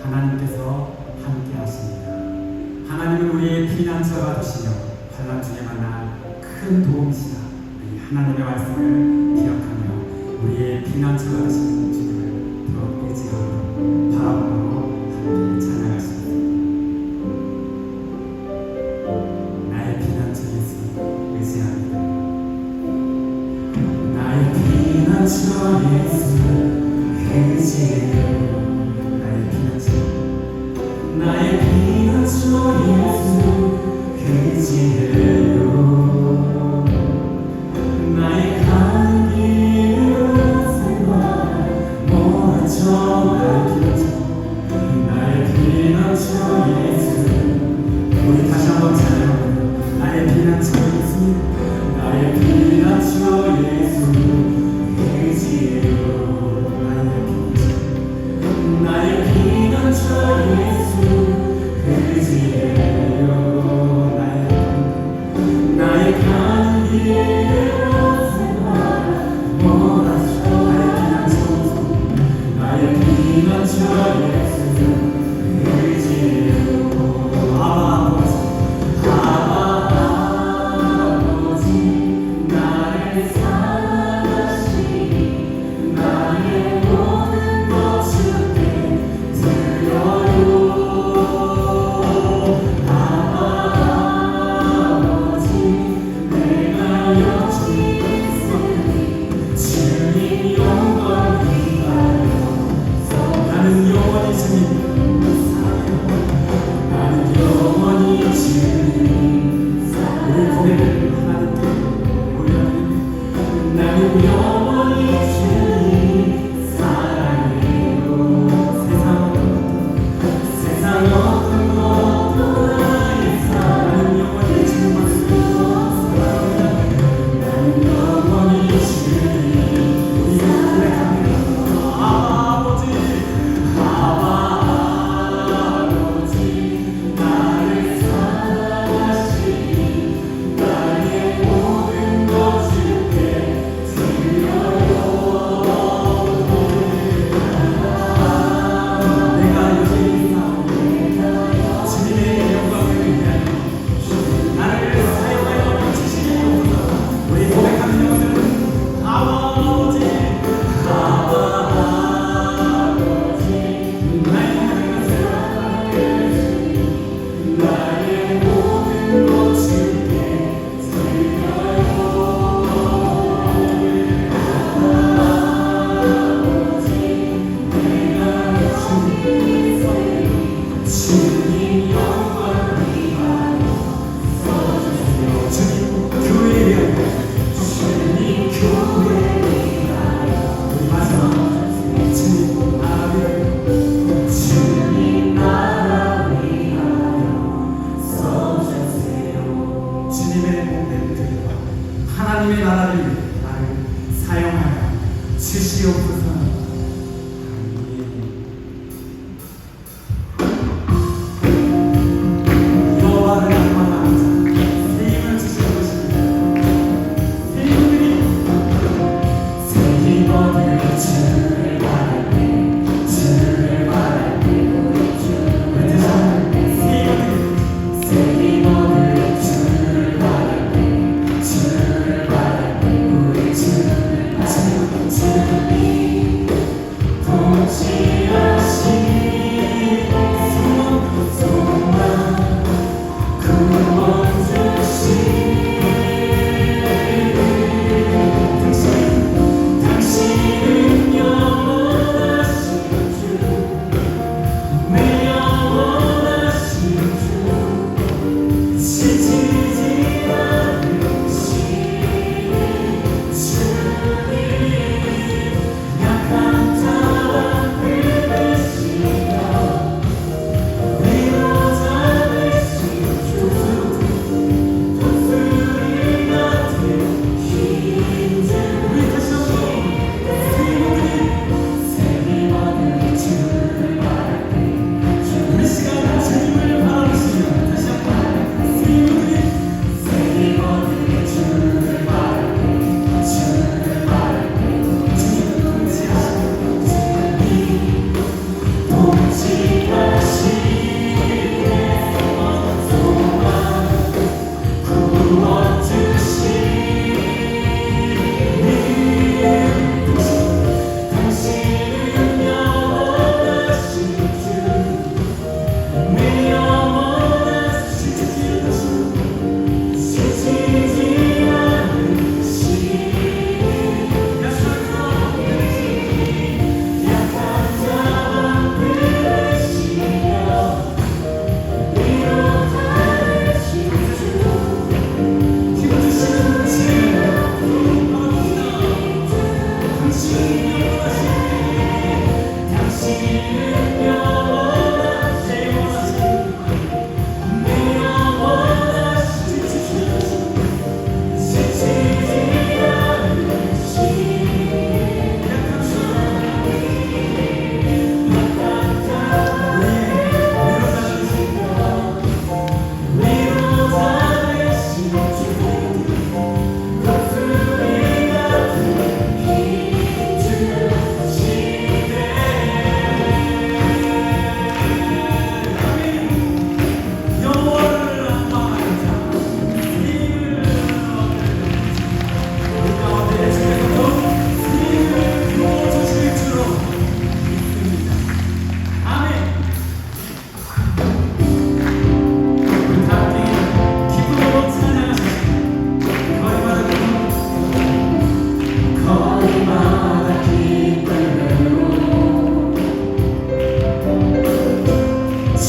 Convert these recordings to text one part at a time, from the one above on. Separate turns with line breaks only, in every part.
하나님께서 함께 하십니다. 하나님은 우리의 피난처가 되시며 환난 중에 만날 큰 도움이시다. 이 하나님의 말씀을 기억하며 우리의 피난처가 되시는 주님을 더 의지하고 바라보고 함께 찬양하십니다. 나의 피난처 예수 의지합니다. 나의 피난처 예수 의지해요. 나의 피난처 예수 의지해요. 나의 가는 길 생활 모아져 나의 피난처 예수. 우리 다시 한번 찬양합니다. 나의 피난처 예수 나의 피난처 예수 의지해요. 나의 피난처 예수 의지해요. 나의 가는 길 생활 몰아줘 나의 피난처 예수 의지해요. 아바 아버지 나를 사랑하시니 나의 모든 것 주께 드려요. 아버지 내가 여기 있으니 주님 영광 위하여 나는 영원히 주님 나는 영원히 주님 우리 고백을 하나님께 올려드립니다. 나는 영원히 주님 사랑해요. 세상 어떤 것도 나의 사랑은 영원히 주님만 사랑합니다. 나는 영원히 주님 우리 고백합니다. 아버지 나를 사랑하시니 나의 모든 것 주께 드려요. 내가 여기 있사오니 주님의 영광을 위하여 나를 사용하여 주시옵소서. 우리 고백하는 영혼들은 아버지 나의 모든 것 주께 드려요. 아버지 내가 주님 영광 위하여 써주세요. 주님 교회 위하여 주님 교회 위하여 우리 마지막 주님 나라 위하여 주님 나라 위하여 써주세요. 주님의 몸을 드리고 하나님의 나라를 위해 나를 사용하여 주시옵소서. 아멘.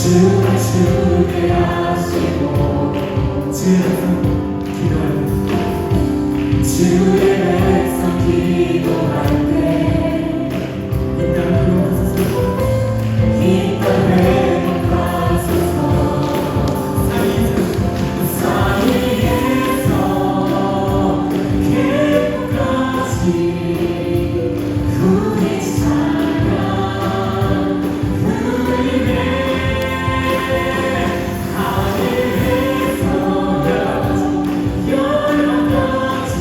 주를 주게 하시고 주를 기도할 주의 백성 기도할 때 이 땅 회복하소서 이 땅 회복하소서 사이에서 행복하지 우리 찬양 우리네 하늘에서 여러 가지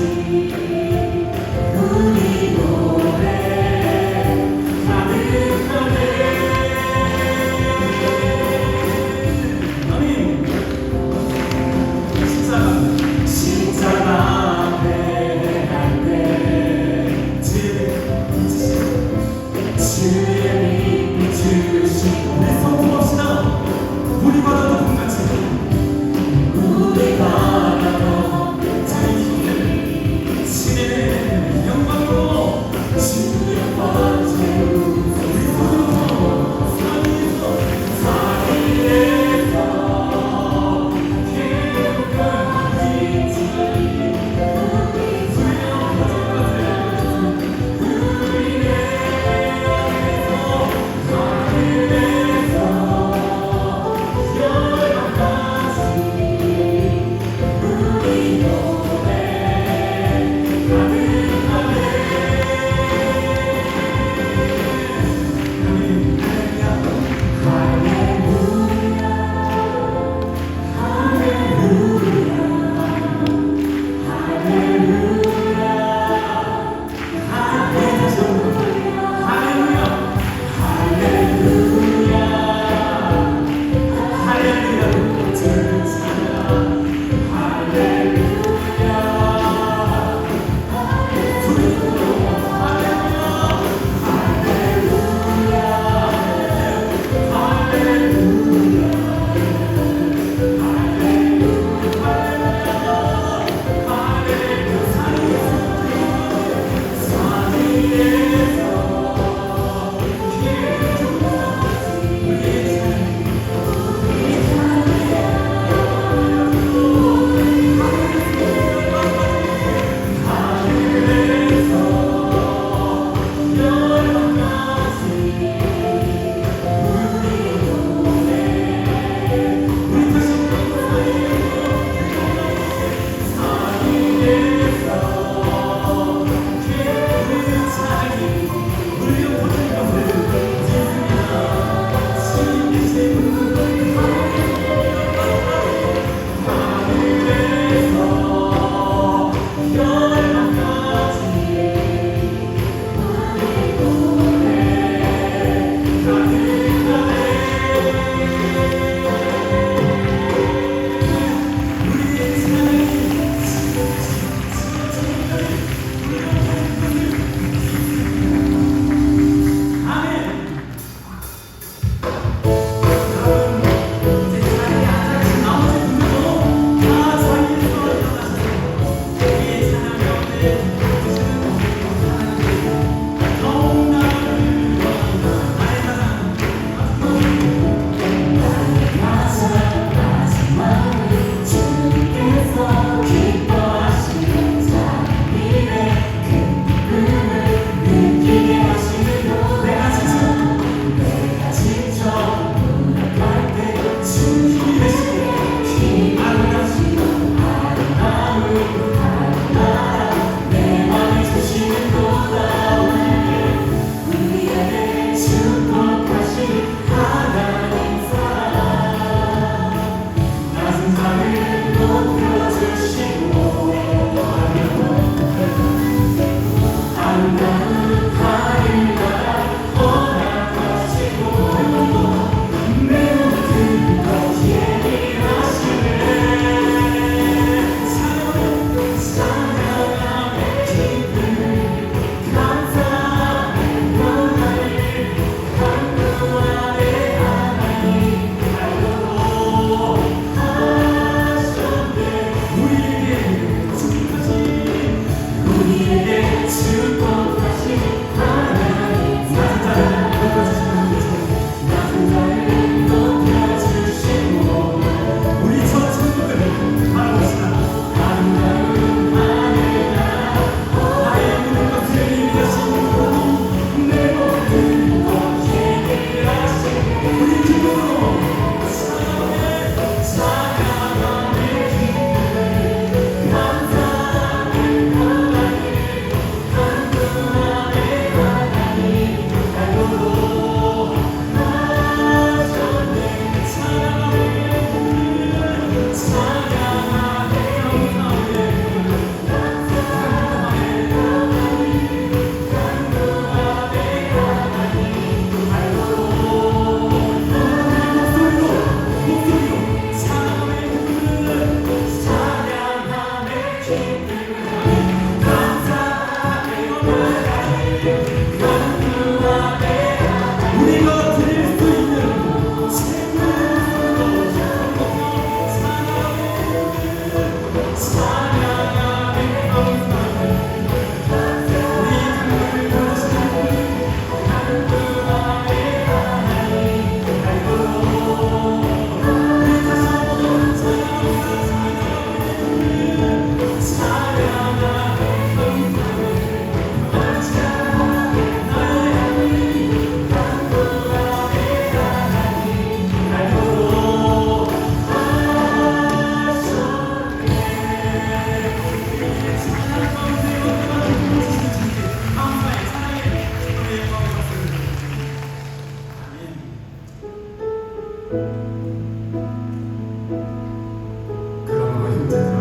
그러므로 형제들아,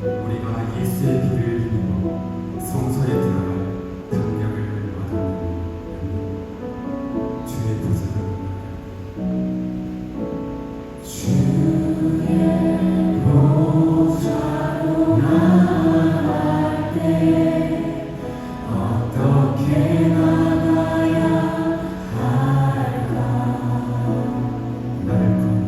우리가 예수의 피를 힘입어 성소에 들어갈 담력을 얻으며 주의 보좌를 주의 보좌로 나갈 때 어떻게 나가야 할까? 나를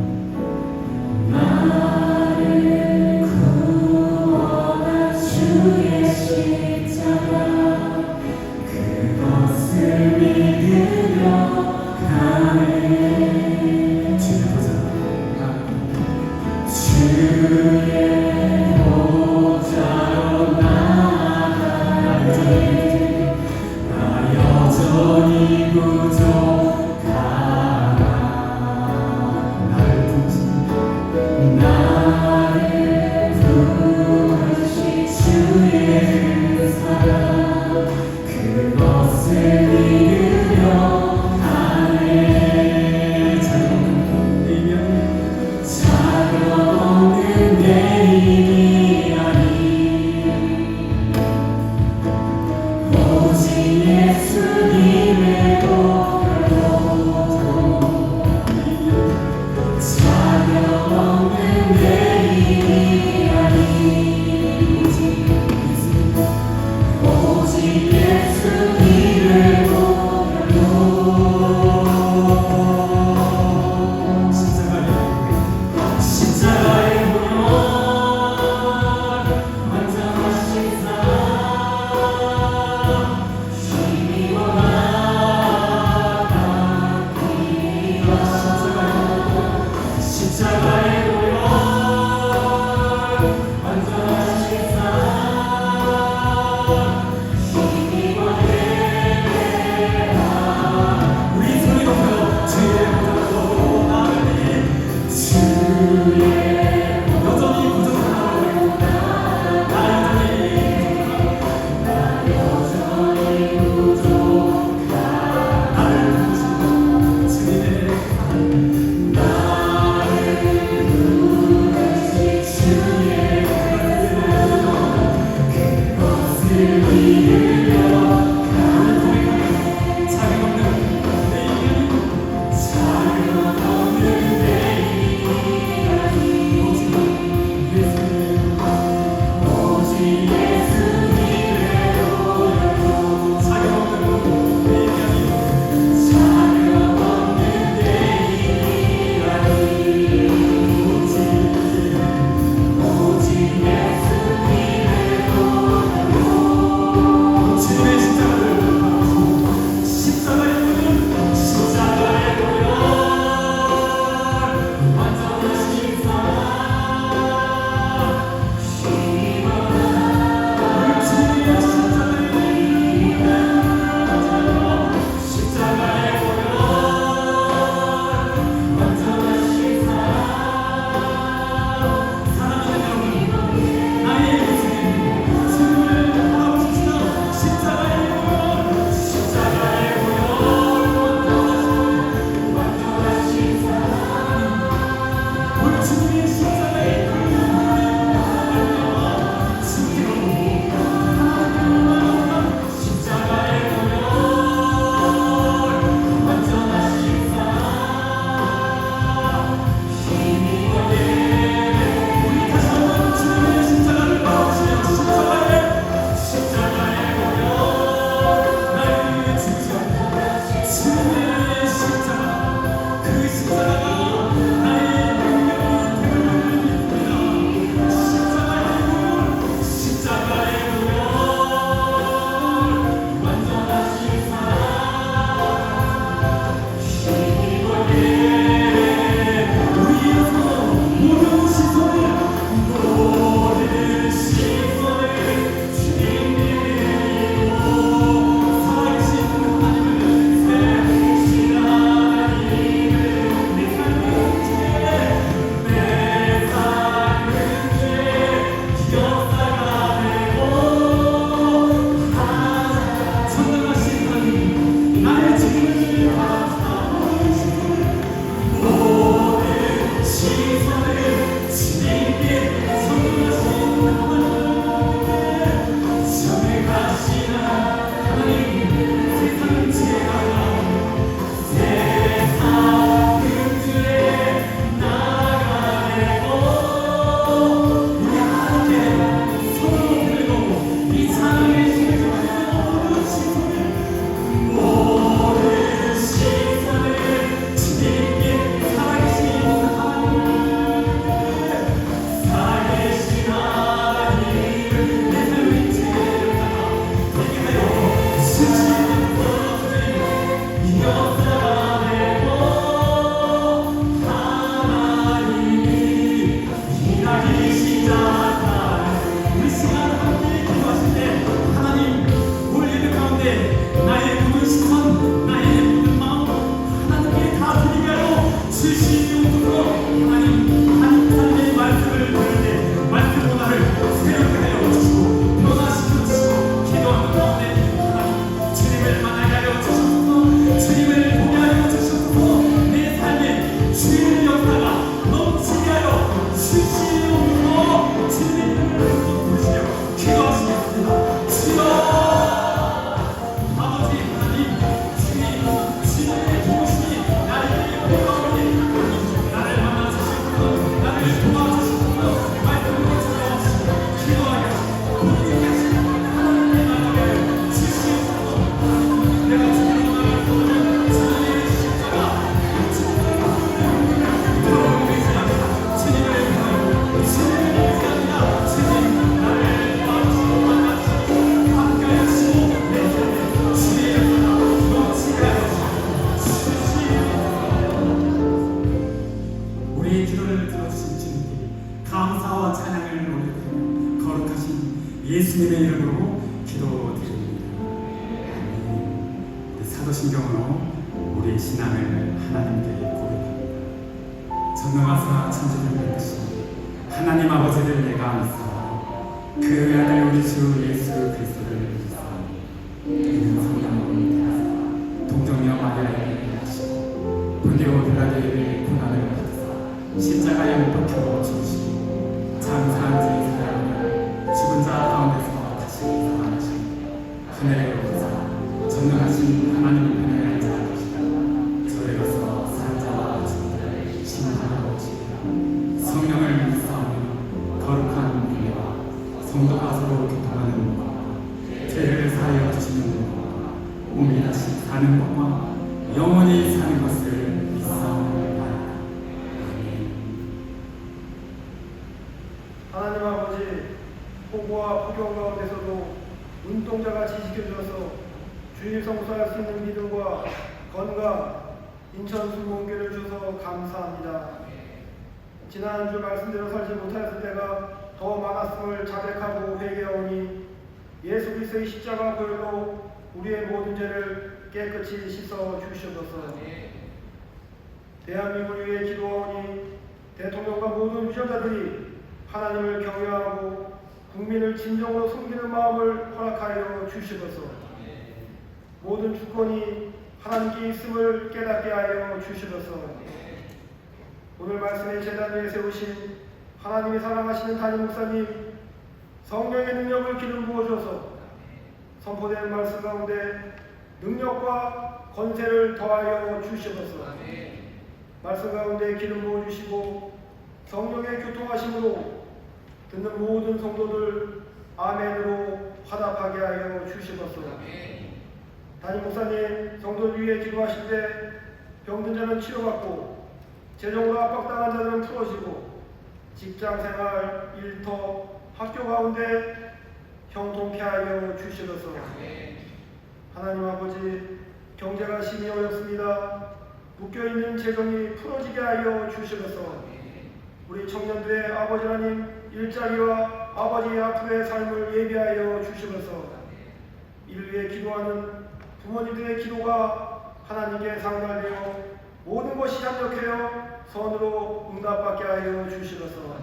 주옵소서. 하나님의 말씀을 들을 때 말씀 문화를 새롭게 하여 주시고 변화시켜 주시고 기도하는 가운데 하나님 주님을 만나게 하여 주시옵소서. 주님을 보게 하여 주시옵소서. 내 삶에 주의 역사가 넘치게 하여 주시옵소서. 주님의 이름을 부르시며 기도하시겠습니다. 주여 아버지 하나님 주님의 도우심이 나에게 올라오니 나를 만나주시옵소서. 나를 도와주시옵소서. 말씀으로 찾아오시고 기도하게 하시고 부르게 하시고 하나님의 나라를 주시옵소서. 내가 주님으로 나갈 때는 주님의 십자가 부러움을 의지합니다. 주님을 위하여 주님을 의지합니다. 주님 나를 도와주시고 만나주시고 함께하여 주시고 내 삶에 주의 역사가 넘치게 하여 주시옵소서. 우리의 기도를 들어주신 주님께 감사와 찬양을 올려드리며 거룩하신 예수님의 이름으로 기도드립니다. 아멘. 우리 사도신경으로 우리의 신앙을 하나님께 고백합니다. 전능하사 천지를 맺으신 하나님 아버지를 내가 믿사오니 그 아들 우리 주 예수 그리스도를 믿사오니 이는 성령으로 태어나사 동정녀 마리아에게 하시고 본디오 빌라도에게 고난을 받으사 십자가에 못 박혀 죽으시고 장사한 지 사흘 죽은 자 가운데서 다시 살아나시고 하늘에 오르사 전능하신 하나님의 편에 앉아 계시다. 저에 가서 산 자와 죽은 자를 심판하러 오시리라. 성령을 믿사오니 거룩한 은혜와 성도가 서로 교통하는 것과 죄를 사하여 주시는 것과 몸이 다시 사는 것과 영원히 사는 것을 믿사옵나이다. 아멘.
하나님 아버지, 폭우와 폭염 가운데서도 눈동자같이 지켜주셔서 주일 성수할 수 있는 믿음과 건강, 인천 순복음교를 주셔서 감사합니다. 지난주 말씀대로 살지 못하였을 때가 더 많았음을 자백하고 회개하오니 예수 그리스도의 십자가 보혈로 우리의 모든 죄를 깨끗이 씻어 주시옵소서. 대한민국을 위해 기도하오니 대통령과 모든 유전자들이 하나님을 경외하고 국민을 진정으로 섬기는 마음을 허락하여 주시옵소서. 모든 주권이 하나님께 있음을 깨닫게 하여 주시옵소서. 오늘 말씀의 제단 위에 세우신 하나님이 사랑하시는 담임 목사님 성령의 능력을 기름 부어줘서 선포된 말씀 가운데 능력과 권세를 더하여 주시옵소서. 말씀 가운데 기름 부어주시고 성령의 교통하심으로 듣는 모든 성도들 아멘으로 화답하게 하여 주시옵소서. 담임 목사님 성도를 위해 기도하실 때 병든 자는 치료받고 재정으로 압박당한 자들은 풀어지고 직장생활, 일터, 학교 가운데 형통케 하여 주시옵소서. 하나님 아버지 경제가 심히 어렵습니다. 묶여있는 재정이 풀어지게 하여 주시옵소서. 우리 청년들의 아버지 하나님 일자리와 아버지의 앞으로의 삶을 예비하여 주시옵소서. 이를 위해 기도하는 부모님들의 기도가 하나님께 상달되어 모든 것이 합력하여 선으로 응답받게 하여 주시옵소서.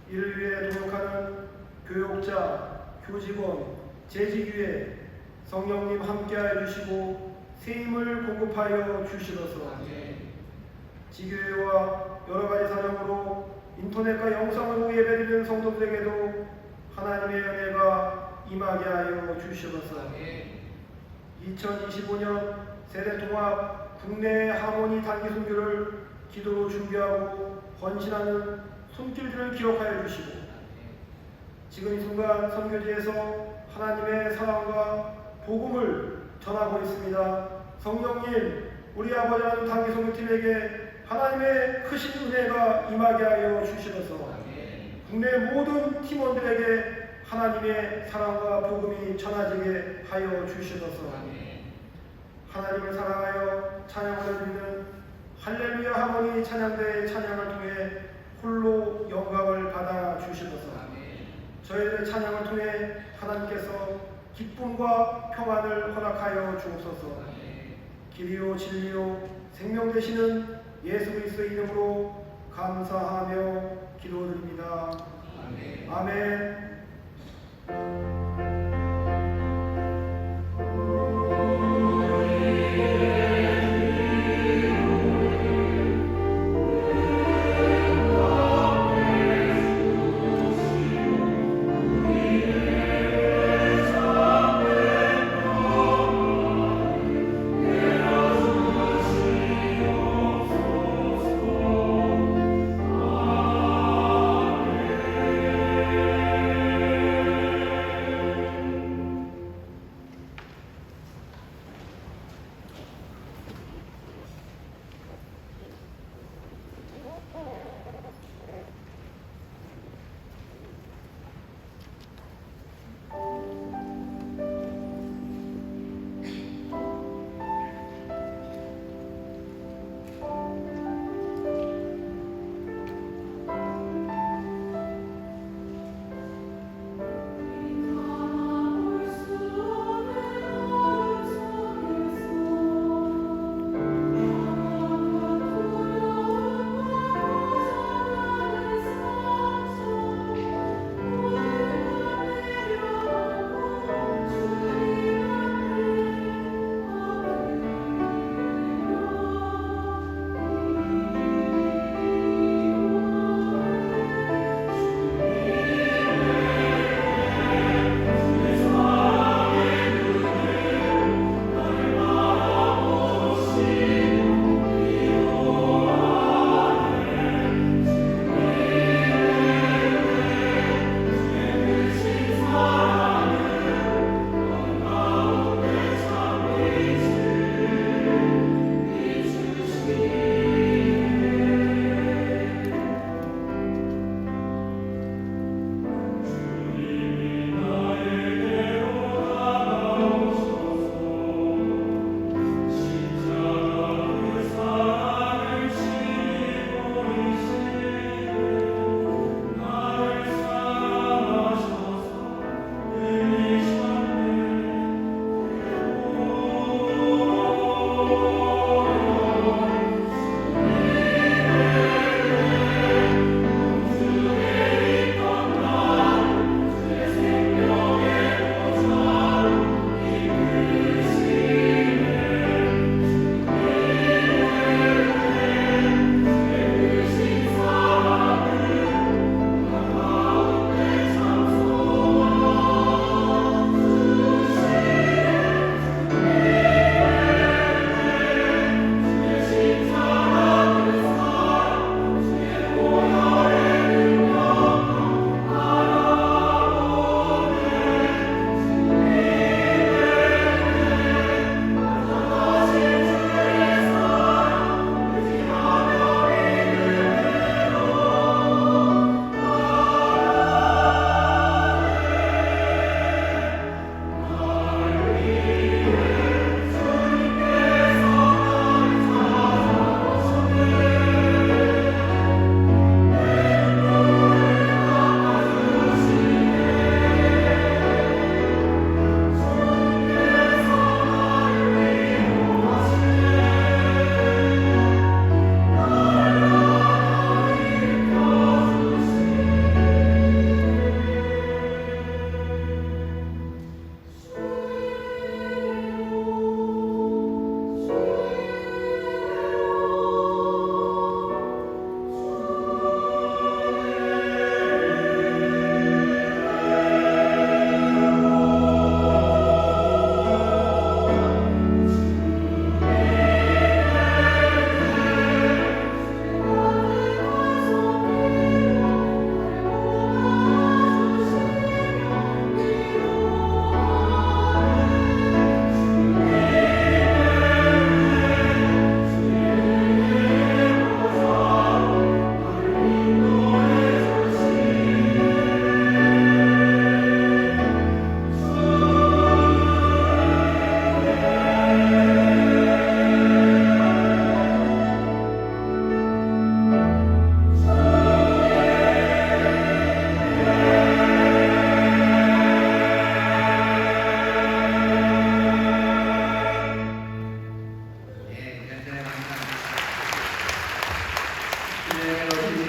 이를 위해 노력하는 교육자, 교직원, 재직위에 성령님 함께하여 주시고 세임을 공급하여 주시옵소서. 지교회와 여러가지 사정으로 인터넷과 영상으로 예배드리는 성도들에게도 하나님의 은혜가 임하게 하여 주시옵소서. 2025년 세대통합 국내 하모니 단기 선교를 기도로 준비하고 헌신하는 손길들을 기록하여 주시고 지금 이 순간 선교지에서 하나님의 사랑과 복음을 전하고 있습니다. 성령님, 우리 아버지 하나님 단기 선교팀에게 하나님의 크신 은혜가 임하게 하여 주시옵소서. 국내 모든 팀원들에게 하나님의 사랑과 복음이 전하지게 하여 주시옵소서. 하나님을 사랑하여 찬양을 드리는 할렐루야 하모니 찬양대의 찬양을 통해 홀로 영광을 받아 주시옵소서. 저희들의 찬양을 통해 하나님께서 기쁨과 평안을 허락하여 주옵소서. 길이요 진리요 생명 되시는 예수 그리스도의 이름으로 감사하며 기도드립니다. 아멘.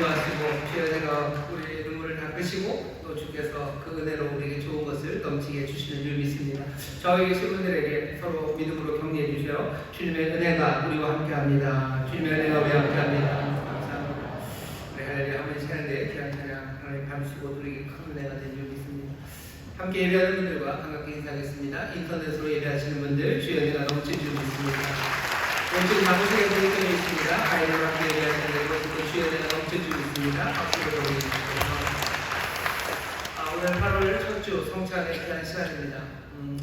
인도하시고 주여 내가 우리의 눈물을 닦으시고 또 주께서 그 은혜로 우리에게 좋은 것을 넘치게 해주시는 줄 믿습니다. 저희 계신 분들에게 서로 믿음으로 격려해 주셔. 주님의 은혜가 우리와 함께합니다. 주님의 은혜가 우리와 함께합니다. 감사합니다. 우리 할렐루야 한번 시간인데 귀한 찬양 하나님 받으시고 우리에게 큰 은혜가 된 줄 믿습니다. 함께 예배하는 분들과 반갑게 인사하겠습니다. 인터넷으로 예배하시는 분들 주의 은혜가 넘칠 줄 믿습니다. 오늘 사무실에 보이고 있습니다. 아이들과 함께 예배하시는 것도 주의 은혜가 넘칠 줄 믿습니다. 박수로 보내주십시오. 오늘 8월 첫 주 성찬에 대한 시간입니다.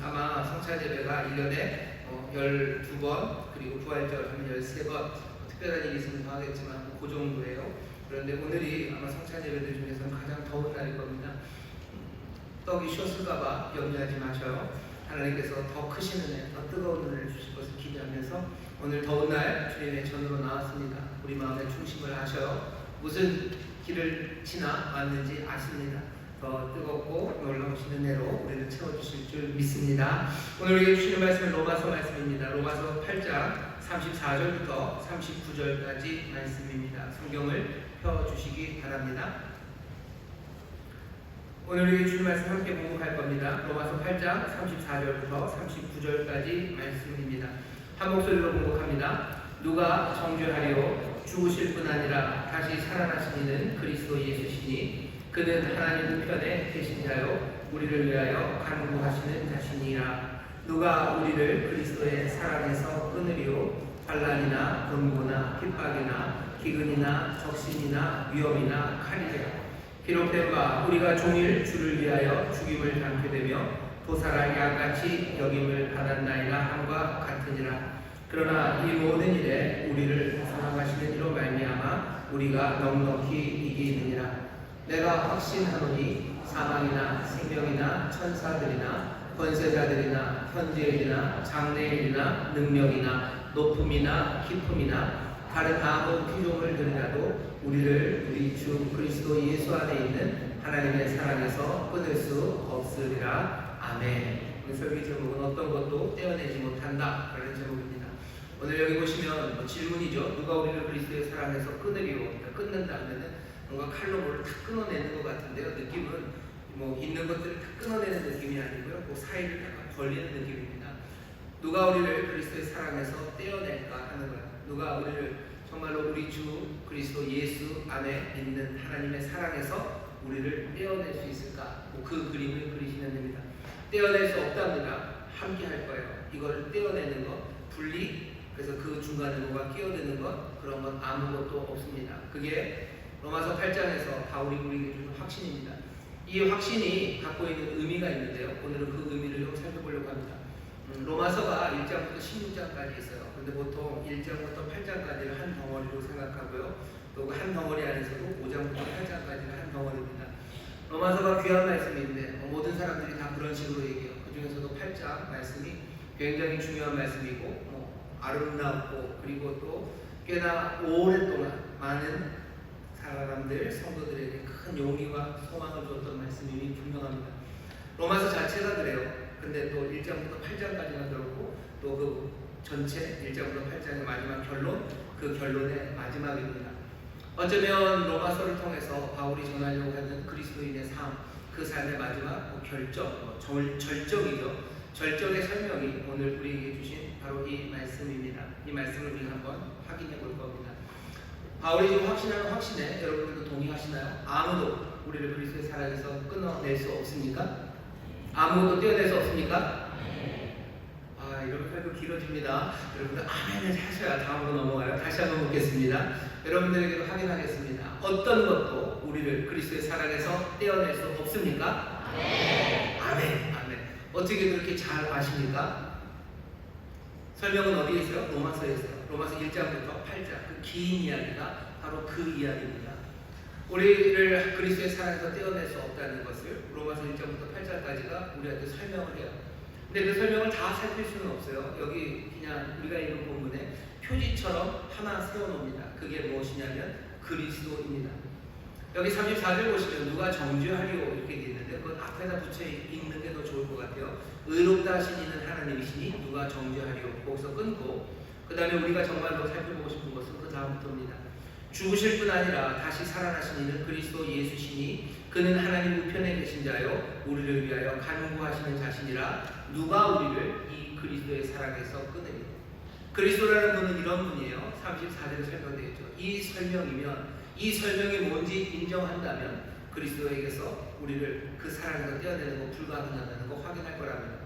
아마 성찬 예배가 1년에 12번 그리고 부활절 하면 13번 특별한 일이 있으면 더 하겠지만 그 정도예요. 그런데 오늘이 아마 성찬 예배들 중에서는 가장 더운 날일 겁니다. 떡이 쉬었을까봐 염려하지 마셔요. 하나님께서 더 크신 은혜, 더 뜨거운 은혜를 주실 것을 기대하면서 오늘 더운 날 주님의 전으로 나왔습니다. 우리 마음에 중심을 하셔요. 무슨 길을 지나 왔는지 아십니다. 더 뜨겁고 놀라우신 은혜로 우리를 채워주실 줄 믿습니다. 오늘 우리에게 주시는 말씀은 로마서 말씀입니다. 로마서 8장 34절부터 39절까지 말씀입니다. 성경을 펴주시기 바랍니다. 오늘 우리에게 주신 말씀 함께 공독할 겁니다. 로마서 8장 34절부터 39절까지 말씀입니다. 한 목소리로 공독합니다. 누가 정죄하리요? 죽으실 뿐 아니라 다시 살아나신 이는 그리스도 예수시니 그는 하나님 우편에 계신 자요 우리를 위하여 간구하시는 자신이라. 누가 우리를 그리스도의 사랑에서 끊으리요? 환난이나 곤고나 핍박이나 기근이나 적신이나 위험이나 칼이랴. 기록된 바 우리가 종일 주를 위하여 죽임을 당케 되며 도살할 양같이 여김을 받았나이다 함과 같으니라. 그러나 이 모든 일에 우리를 사랑하시는 이로 말미암아 우리가 넉넉히 이기느니라. 내가 확신하노니 사망이나 생명이나 천사들이나 권세자들이나 현재일이나 장래일이나 능력이나 높음이나 깊음이나 다른 아무 피조물 들이라도 우리를 우리 주 그리스도 예수 안에 있는 하나님의 사랑에서 끊을 수 없으리라. 아멘. 오늘 설교 제목은 어떤 것도 떼어내지 못한다 라는 제목입니다. 오늘 여기 보시면 질문이죠. 누가 우리를 그리스도의 사랑에서 끊으리요? 그러니까 끊는다 하면은 뭔가 칼로 뭐를 탁 끊어내는 것 같은데요. 느낌은 있는 것들을 탁 끊어내는 느낌이 아니고요. 그 사이를 약간 벌리는 느낌입니다. 누가 우리를 그리스도의 사랑에서 떼어낼까 하는 거예요. 누가 우리를 정말로 우리 주 그리스도 예수 안에 있는 하나님의 사랑에서 우리를 떼어낼 수 있을까? 그 그림을 그리시면 됩니다. 떼어낼 수 없답니다. 함께 할 거예요. 이걸 떼어내는 것, 분리, 그래서 그 중간에 뭐가 끼어드는 것, 그런 건 아무것도 없습니다. 그게 로마서 8장에서 바울이 우리에게 주는 확신입니다. 이 확신이 갖고 있는 의미가 있는데요. 오늘은 그 의미를 좀 살펴보려고 합니다. 로마서가 1장부터 16장까지 있어요. 근데 보통 1장부터 8장까지를 한 덩어리로 생각하고요. 또 그 한 덩어리 안에서도 5장부터 8장까지를 한 덩어리입니다. 로마서가 귀한 말씀인데 모든 사람들이 다 그런 식으로 얘기해요. 그 중에서도 8장 말씀이 굉장히 중요한 말씀이고 아름답고 그리고 또 꽤나 오랫동안 많은 사람들, 성도들에게 큰 용기와 소망을 줬던 말씀이 분명합니다. 로마서 자체가 그래요. 근데 또 1장부터 8장까지가 그렇고 또 그 전체 1장부터 8장의 마지막 결론, 그 결론의 마지막입니다. 어쩌면 로마서를 통해서 바울이 전하려고 하는 그리스도인의 삶, 그 삶의 마지막 결정, 절정이죠. 절정의 설명이 오늘 우리에게 주신 바로 이 말씀입니다. 이 말씀을 우리가 한번 확인해 볼 겁니다. 바울이 지금 확신하는 확신에 여러분들도 동의하시나요? 아무도 우리를 그리스도의 사랑에서 끊어낼 수 없습니까? 아무것도 떼어낼 수 없습니까? 이러면 설교 길어집니다. 여러분들 아멘을 하셔야 다음으로 넘어가요. 다시 한번 묻겠습니다. 여러분들에게도 확인하겠습니다. 어떤 것도 우리를 그리스도의 사랑에서 떼어낼 수 없습니까? 아멘. 아멘. 아멘. 어떻게 그렇게 잘 아십니까? 설명은 어디에 있어요? 로마서에 있어요. 로마서 1장부터 8장 그 긴 이야기가 바로 그 이야기입니다. 우리를 그리스도의 사랑에서 떼어낼 수 없다는 것을 로마서 1장부터 8장까지가 우리한테 설명을 해요. 근데 그 설명을 다 살필 수는 없어요. 여기 그냥 우리가 읽은 본문에 표지처럼 하나 세워놓습니다. 그게 무엇이냐면 그리스도입니다. 여기 34절 보시면 누가 정죄하리요 이렇게 되어 있는데 그건 앞에다 붙여 읽는 게 더 좋을 것 같아요. 의롭다 하신 이는 하나님이시니 누가 정죄하리요 거기서 끊고 그 다음에 우리가 정말로 살펴보고 싶은 것은 그 다음부터입니다. 죽으실 뿐 아니라 다시 살아나신 이는 그리스도 예수시니 그는 하나님 우편에 계신 자요 우리를 위하여 간구하시는 자신이라 누가 우리를 이 그리스도의 사랑에서 끊으리요. 그리스도라는 분은 이런 분이에요. 34절에 설명되어 있죠. 이 설명이면, 이 설명이 뭔지 인정한다면 그리스도에게서 우리를 그 사랑에서 떼어내는 거 불가능하다는 거 확인할 거라면,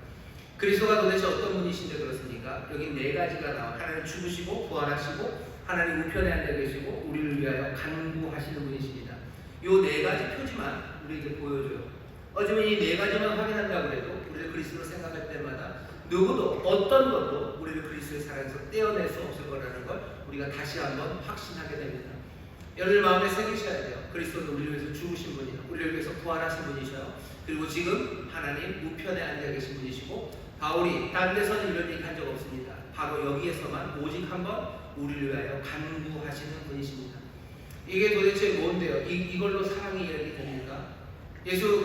그리스도가 도대체 어떤 분이신데 그렇습니까? 여기 네 가지가 나와. 하나님 죽으시고 부활하시고 하나님 우편에 앉아 계시고 우리를 위하여 간구하시는 분이십니다. 이 네 가지 표지만 우리에게 보여줘요. 어쩌면 이 네 가지만 확인한다고 해도 우리가 그리스도를 생각할 때마다 누구도 어떤 것도 우리를 그리스도의 사랑에서 떼어낼 수 없을 거라는 걸 우리가 다시 한번 확신하게 됩니다. 여러분 마음에 새기셔야 돼요. 그리스도는 우리를 위해서 죽으신 분이요, 우리를 위해서 부활하신 분이셔요. 그리고 지금 하나님 우편에 앉아 계신 분이시고, 바울이 다른 데서는 이런 얘기 한 적 없습니다. 바로 여기에서만 오직 한번 우리를 위하여 간구하시는 분이십니다. 이게 도대체 뭔데요? 이걸로 사랑이 이야기 됩니까? 예수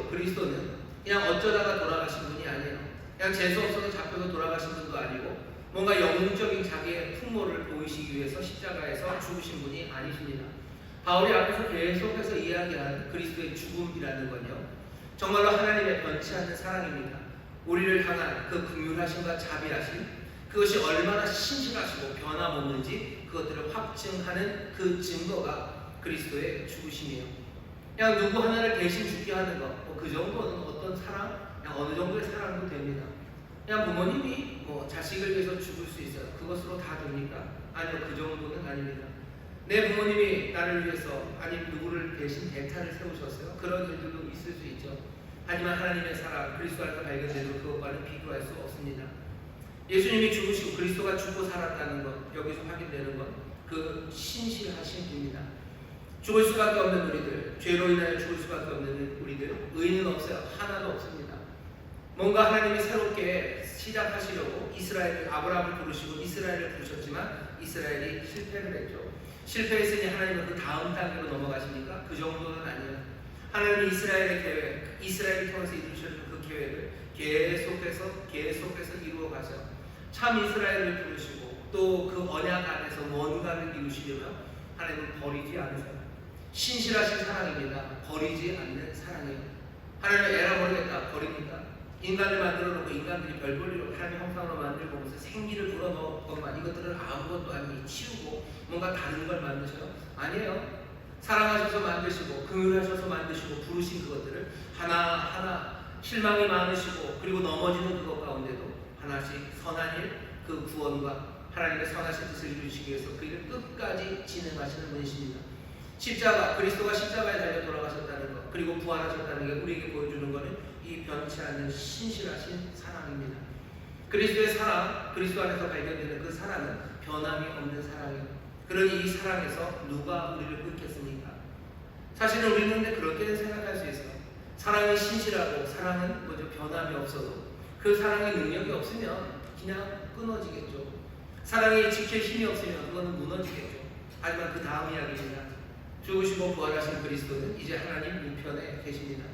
그리스도는 그냥 어쩌다가 돌아가신 분이 아니에요. 그냥 재수 없어서 잡혀서 돌아가신 분도 아니고 뭔가 영웅적인 자기의 풍모를 보이시기 위해서 십자가에서 죽으신 분이 아니십니다. 바울이 앞에서 계속해서 이야기한 그리스도의 죽음이라는 건요, 정말로 하나님의 변치 않는 사랑입니다. 우리를 향한 그 긍휼하심과 자비하심, 그것이 얼마나 신실하시고 변함없는지 그것들을 확증하는 그 증거가 그리스도의 죽으심이에요. 그냥 누구 하나를 대신 죽게 하는 것, 그 정도는 어떤 사랑, 그냥 어느 정도의 사랑도 됩니다. 그냥 부모님이 자식을 위해서 죽을 수 있어요. 그것으로 다 됩니까? 아니요, 그 정도는 아닙니다. 내 부모님이 나를 위해서 아니면 누구를 대신 대타를 세우셨어요. 그런 일들도 있을 수 있죠. 하지만 하나님의 사랑, 그리스도 안에서 발견되는 그것과는 비교할 수 없습니다. 예수님이 죽으시고 그리스도가 죽고 살았다는 것, 여기서 확인되는 것, 그 신실하심입니다. 죽을 수밖에 없는 우리들, 죄로 인하여 죽을 수밖에 없는 우리들, 의인은 없어요. 하나도 없습니다. 뭔가 하나님이 새롭게 시작하시려고 이스라엘을, 아브라함을 부르시고 이스라엘을 부르셨지만 이스라엘이 실패를 했죠. 실패했으니 하나님은 그 다음 단계로 넘어가십니까? 그 정도는 아니에요. 하나님이 이스라엘의 계획, 이스라엘을 통해서 이루셨던 그 계획을 계속해서 이루어 가셔. 참 이스라엘을 부르시고 또 그 언약 안에서 뭔가를 이루시려면 하나님은 버리지 않으세요. 신실하신 사랑입니다. 버리지 않는 사랑이에요. 하나님은 에라 모르겠다 버립니까? 인간을 만들어 놓고 인간들이 별 볼일로 하나님의 형상으로 만들고 무슨 생기를 불어넣었건만 이것들을 아무것도 아니니 치우고 뭔가 다른 걸 만드셔요? 아니에요. 사랑하셔서 만드시고 긍휼하셔서 만드시고 부르신 그것들을 하나하나 실망이 많으시고 그리고 넘어지는 그것 가운데도 하나씩 선한 일, 그 구원과 하나님의 선하신 뜻을 이루시기 위해서 그 일을 끝까지 진행하시는 분이십니다. 십자가, 그리스도가 십자가에 달려 돌아가셨다는 것, 그리고 부활하셨다는 게 우리에게 보여주는 것은 이 변치 않는 신실하신 사랑입니다. 그리스도의 사랑, 그리스도 안에서 발견되는 그 사랑은 변함이 없는 사랑이에요. 그러니 이 사랑에서 누가 우리를 끊겠습니까? 사실은 우리는 그렇게 생각할 수 있어요. 사랑은 신실하고 사랑은 변함이 없어도 그 사랑의 능력이 없으면 그냥 끊어지겠죠. 사랑이 지킬 힘이 없으면 그거는 무너지겠죠. 하지만 그 다음 이야기입니다. 죽으시고 부활하신 그리스도는 이제 하나님 우편에 계십니다.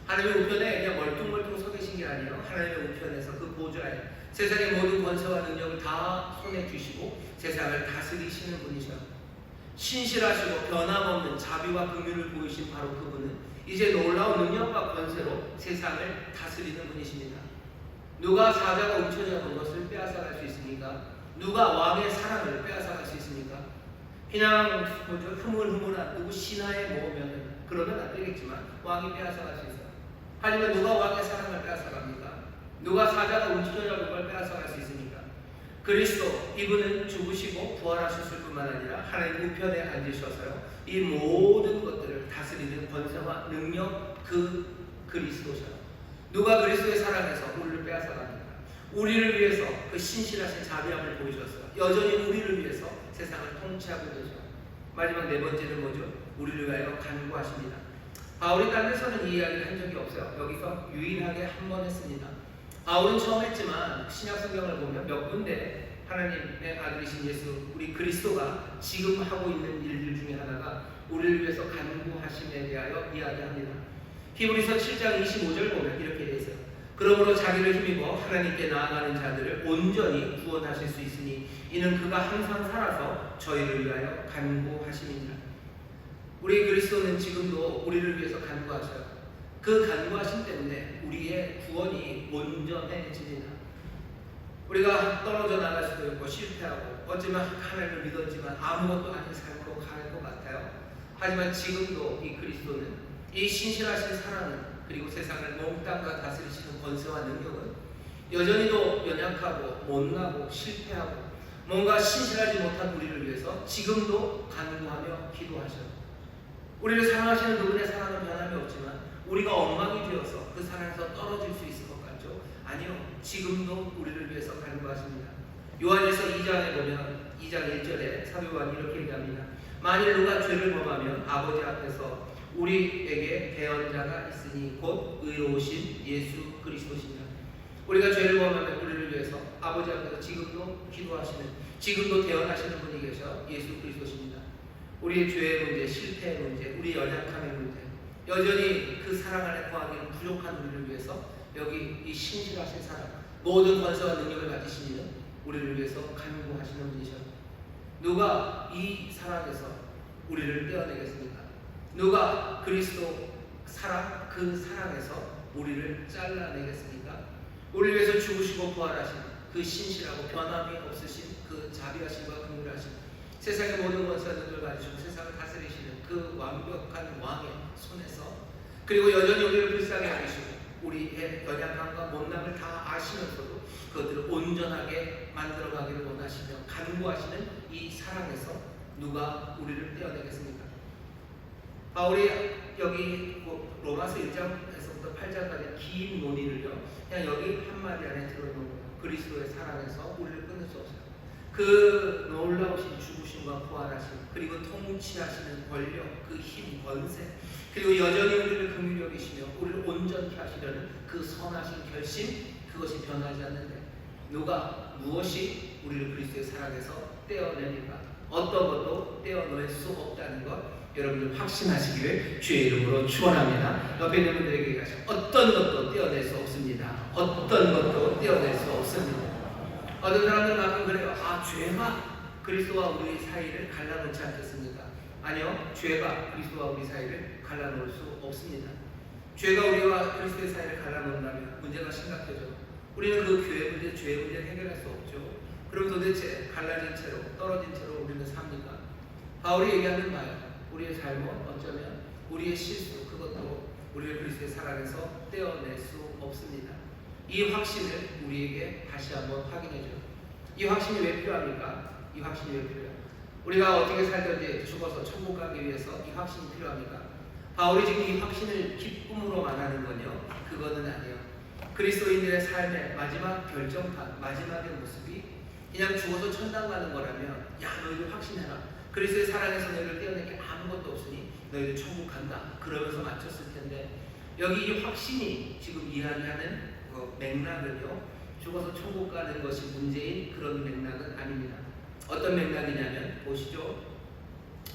하나님의 우편에 그냥 멀뚱멀뚱 서 계신 게 아니에요. 하나님의 우편에서 그 보좌에 세상의 모든 권세와 능력을 다 손에 쥐시고 세상을 다스리시는 분이셔요. 신실하시고 변함없는 자비와 긍휼을 보이신 바로 그분은 이제 놀라운 능력과 권세로 세상을 다스리는 분이십니다. 누가 사자가 움켜쥐는 것을 빼앗아갈 수 있습니까? 누가 왕의 사랑을 빼앗아갈 수 있습니까? 그냥 흐물흐물한 누구 신하에 모으면 그러면 안 되겠지만 왕이 빼앗아갈 수 있어요. 하지만 누가 왕의 사랑을 빼앗아갑니까? 누가 사자가 움켜쥐는 걸 빼앗아갈 수 있습니까? 그리스도, 이분은 죽으시고 부활하셨을 뿐만 아니라 하나님 우편에 앉으셔서요, 이 모든 것들을 다스리는 권세와 능력, 그 그리스도셔요. 누가 그리스도의 사랑에서 우리를 빼앗아갑니까? 우리를 위해서 그 신실하신 자비함을 보이셨어요. 여전히 우리를 위해서 세상을 통치하고 계셔요. 마지막 네 번째는 뭐죠? 우리를 위하여 간구하십니다. 바울이 딴 데서는 이 이야기를 한 적이 없어요. 여기서 유일하게 한 번 했습니다. 바울은 처음 했지만 신약 성경을 보면 몇 군데 하나님의 아들이신 예수, 우리 그리스도가 지금 하고 있는 일들 중에 하나가 우리를 위해서 간구하심에 대하여 이야기합니다. 히브리서 7장 25절 보면 이렇게 되어 있어요. 그러므로 자기를 힘입어 하나님께 나아가는 자들을 온전히 구원하실 수 있으니 이는 그가 항상 살아서 저희를 위하여 간구하심이니라. 우리 그리스도는 지금도 우리를 위해서 간구하셔요. 그 간구하심 때문에 우리의 구원이 온전해집니다. 우리가 떨어져 나갈 수도 있고 실패하고 어쩌면 하나님을 믿었지만 아무것도 아닌 삶으로 갈 것 같아요. 하지만 지금도 이 그리스도는 이 신실하신 사랑은 그리고 세상을 몽땅과 다스리시는 권세와 능력은 여전히도 연약하고 못나고 실패하고 뭔가 신실하지 못한 우리를 위해서 지금도 간구하며 기도하셔요. 우리를 사랑하시는 그분의 사랑은 변함이 없지만 우리가 엉망이 되어서 그 사랑에서 떨어질 수 있을 것 같죠? 아니요. 지금도 우리를 위해서 간구하십니다. 요한일서 2장에 보면 2장 1절에 사도 요한이 이렇게 얘기합니다. 만일 누가 죄를 범하면 아버지 앞에서 우리에게 대언자가 있으니 곧 의로우신 예수 그리스도시니라. 우리가 죄를 범하면 우리를 위해서 아버지 앞에서 지금도 기도하시는, 지금도 대언하시는 분이 계셔 예수 그리스도십니다. 우리의 죄의 문제, 실패의 문제, 우리의 연약함의 문제, 여전히 그 사랑 안에 거하기는 부족한 우리를 위해서 여기 이 신실하신 사랑, 모든 권세와 능력을 가지신 이는 우리를 위해서 간구하시는 분이셔. 누가 이 사랑에서 우리를 떼어내겠습니까? 누가 그리스도 사랑, 그 사랑에서 우리를 잘라내겠습니까? 우리를 위해서 죽으시고 부활하신 그 신실하고 변함이 없으신 그 자비하심과 긍휼하심, 세상의 모든 권세와 능력을 가지시고 세상을 다스리시는 그 완벽한 왕의 손에서, 그리고 여전히 우리를 불쌍히 여기시고 우리의 연약함과 못남을 다 아시면서도 그것들을 온전하게 만들어가기를 원하시며 간구하시는 이 사랑에서 누가 우리를 떼어내겠습니까? 바울이 여기 로마서 1장에서부터 8장까지 긴 논의를요, 그냥 여기 한마디 안에 들어놓은 거예요. 그리스도의 사랑에서 우리를 끊을 수 없어요. 그 놀라우신 죽으심과 부활하심, 그리고 통치하시는 권력, 그 힘, 권세, 그리고 여전히 우리를 긍휼히 여기시며 우리를 온전케 하시려는 그 선하신 결심, 그것이 변하지 않는데 누가 무엇이 우리를 그리스도의 사랑에서 떼어냅니까? 어떤 것도 떼어낼 수 없다는 것 여러분들 확신하시기를 주의 이름으로 축원합니다. 옆에 있는 분들에게 얘기하시죠. 어떤 것도 떼어낼 수 없습니다. 어떤 것도 떼어낼 수 없습니다. 어떤 사람들은 가끔 그래요. 아, 죄가 그리스도와 우리 사이를 갈라놓지 않겠습니까? 아니요. 죄가 그리스도와 우리 사이를 갈라놓을 수 없습니다. 죄가 우리와 그리스도의 사이를 갈라놓는다면 문제가 심각해져. 우리는 그 죄의 문제를 해결할 수 없죠. 그럼 도대체 갈라진 채로, 떨어진 채로 우리는 삽니까? 바울이 얘기하는 바예요. 우리의 잘못, 어쩌면 우리의 실수, 그것도 우리를 그리스도의 사랑에서 떼어낼 수 없습니다. 이 확신을 우리에게 다시 한번 확인해줘요. 이 확신이 왜 필요합니까? 이 확신이 왜 필요해요? 우리가 어떻게 살든지 죽어서 천국 가기 위해서 이 확신이 필요합니까? 바울이 지금 이 확신을 기쁨으로 말하는 건요, 그거는 아니에요. 그리스도인들의 삶의 마지막 결정판, 마지막의 모습이 그냥 죽어서 천당 가는 거라면, 야, 너희들 확신해라. 그리스도의 사랑에서 너희를 떼어낼 게 아무것도 없으니 너희들 천국 간다. 그러면서 맞췄을 텐데, 여기 이 확신이 지금 이야기하는 맥락은요, 죽어서 천국 가는 것이 문제인 그런 맥락은 아닙니다. 어떤 맥락이냐면 보시죠.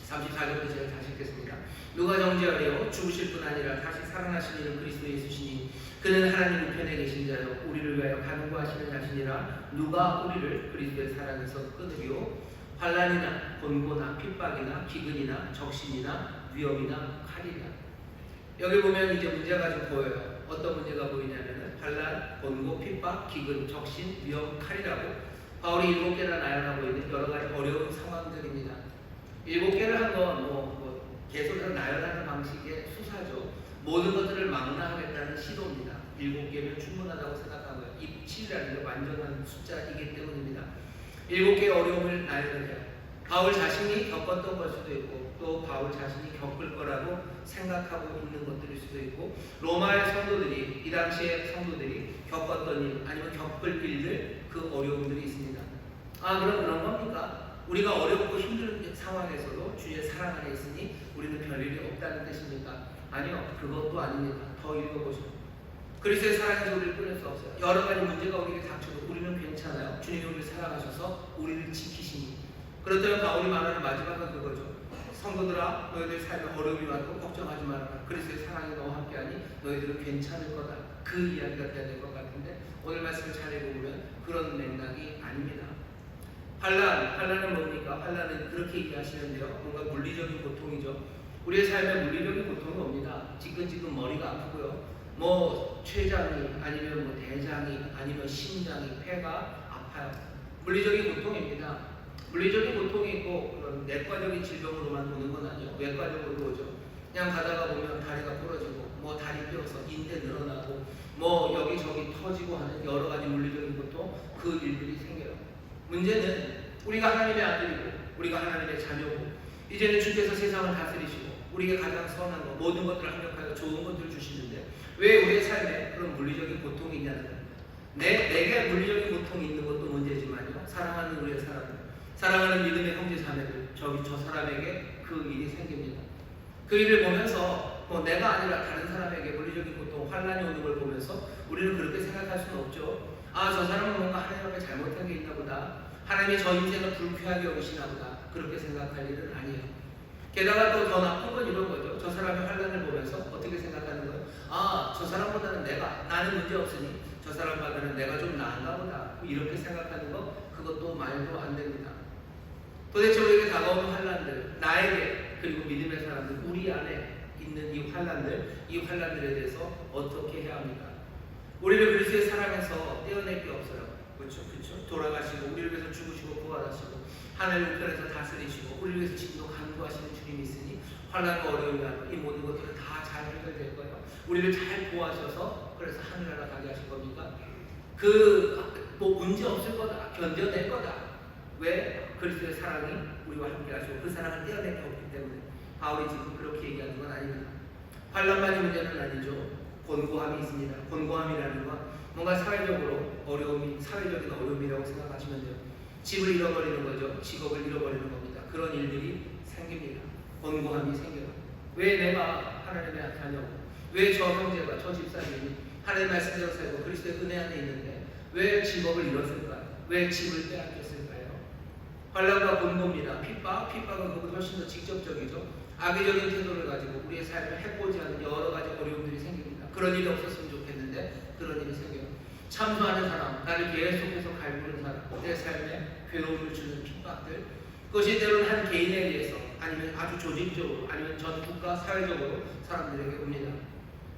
34절부터 제가 다시 읽겠습니다. 누가 정죄하리요? 죽으실 뿐 아니라 다시 살아나신 이는 그리스도 예수시니 그는 하나님 우편에 계신 자요 우리를 위하여 간구하시는 자신이라. 누가 우리를 그리스도의 사랑에서 끊으리요? 환난이나 곤고나 핍박이나 기근이나 적신이나 위험이나 칼이나. 여기 보면 이제 문제가 좀 보여요. 어떤 문제가 보이냐면은 환난, 곤고, 핍박, 기근, 적신, 위험, 칼이라고 바울이 7개나 나열하고 있는 여러 가지 어려운 상황들입니다. 7개를 한 건 계속해서 나열하는 방식의 수사죠. 모든 것들을 망라하겠다는 시도입니다. 7개면 충분하다고 생각하고요. 이 7이라는 게 완전한 숫자이기 때문입니다. 7개의 어려움을 나열을 해요. 바울 자신이 겪었던 걸 수도 있고, 또 바울 자신이 겪을 거라고 생각하고 있는 것들일 수도 있고, 로마의 성도들이, 이 당시의 성도들이 겪었던 일, 아니면 겪을 일들, 그 어려움들이 있습니다. 아, 그럼 그런 겁니까? 우리가 어렵고 힘든 상황에서도 주의 사랑 안에 있으니 우리는 별일이 없다는 뜻입니까? 아니요, 그것도 아닙니다. 더 읽어보시죠. 그리스도의 사랑에서 우리를 끊을 수 없어요. 여러 가지 문제가 우리에게 닥쳐도 우리는 괜찮아요. 주님이 우리를 사랑하셔서 우리를 지키시니. 그렇다면 바울이 말하는 마지막은 그거죠. 성도들아 너희들 삶에 어려움이 와도 걱정하지 말아라. 그리스도의 사랑이 너와 함께하니 너희들은 괜찮을 거다. 그 이야기가 돼야 될 것 같은데 오늘 말씀을 잘 읽어보면 그런 맥락이 아닙니다. 환난은 뭡니까? 환난은 그렇게 얘기하시는데요. 뭔가 물리적인 고통이죠. 우리의 삶에 물리적인 고통이 옵니다. 지끈지끈 머리가 아프고요. 뭐 췌장이 아니면 뭐 대장이 아니면 심장이 폐가 아파요. 물리적인 고통입니다. 물리적인 고통이 있고 그런 내과적인 질병으로만 오는 건 아니에요. 외과적으로 오죠. 그냥 가다가 보면 다리가 부러지고 뭐 다리 뼈서 인대 늘어나고 뭐 여기저기 터지고 하는 여러 가지 물리적인 고통 그 일들이 생겨요. 문제는 우리가 하나님의 아들이고 우리가 하나님의 자녀고 이제는 주께서 세상을 다스리시고 우리에게 가장 선한 것 모든 것들을 합력하여 좋은 것들을 주시는데 왜 우리의 삶에 그런 물리적인 고통이 있냐는 거예요. 내게 물리적인 고통이 있는 것도 문제지만요. 사랑하는 우리의 사랑하는 믿음의 형제 자매들 저 사람에게 그 일이 생깁니다. 그 일을 보면서 뭐 내가 아니라 다른 사람에게 물리적인 고통 환난이 오는 걸 보면서 우리는 그렇게 생각할 수는 없죠. 아, 저 사람은 뭔가 하나님 앞에 잘못한 게 있나 보다. 하나님이 저 인생을 불쾌하게 여기시나 보다. 그렇게 생각할 일은 아니에요. 게다가 또 더 나쁜 건 이런 거죠. 저 사람의 환난을 보면서 어떻게 생각하는 거예요? 아, 저 사람보다는 나는 문제 없으니 저 사람보다는 내가 좀 나은가 보다. 이렇게 생각하는 거 그것도 말도 안 됩니다. 도대체 우리에게 다가오는 환난들, 나에게 그리고 믿음의 사람들, 우리 안에 있는 이 환난들에 대해서 어떻게 해야 합니까? 우리를 그리스도의 사랑에서 떼어낼 게 없어요. 그렇죠? 돌아가시고 우리를 위해서 죽으시고 부활하시고 하나님 우편에서 다스리시고 우리를 위해서 지금도 간구하시는 주님이 있으니 환난과 어려움이 이 모든 것들은 다 잘 해결될 거예요. 우리를 잘 보호하셔서 그래서 하늘나라 가게 하실 겁니까? 뭐 문제 없을 거다. 견뎌낼 거다. 왜? 그리스도의 사랑이 우리와 함께 하시고 그 사랑을 떼어낼 게 없기 때문에 바울이 지금 그렇게 얘기하는 건 아닙니다. 환난만이 문제는 아니죠. 곤고함이 있습니다. 곤고함이라는 건 뭔가 사회적인 어려움이라고 생각하시면 돼요. 집을 잃어버리는 거죠. 직업을 잃어버리는 겁니다. 그런 일들이 생깁니다. 곤고함이 생겨요. 왜 내가 하나님의 자녀고 왜 저 형제가 저 집사님이 하나님의 말씀대로 살고 그리스도의 은혜 안에 있는데 왜 직업을 잃었을까요? 왜 집을 빼앗겼을까요? 환난과 곤고입니다. 핍박은 그보다 훨씬 더 직접적이죠. 악의적인 태도를 가지고 우리의 삶을 해보지 않는 여러 가지 어려움들이 생깁니다. 그런 일이 없었으면 좋겠는데 그런 일이 생겨요. 참소하는 사람, 나를 계속해서 갈구는 사람, 내 삶에 괴로움을 주는 핍박들, 그것이 때로는 한 개인에 의해서 아니면 아주 조직적으로 아니면 전 국가 사회적으로 사람들에게 옵니다.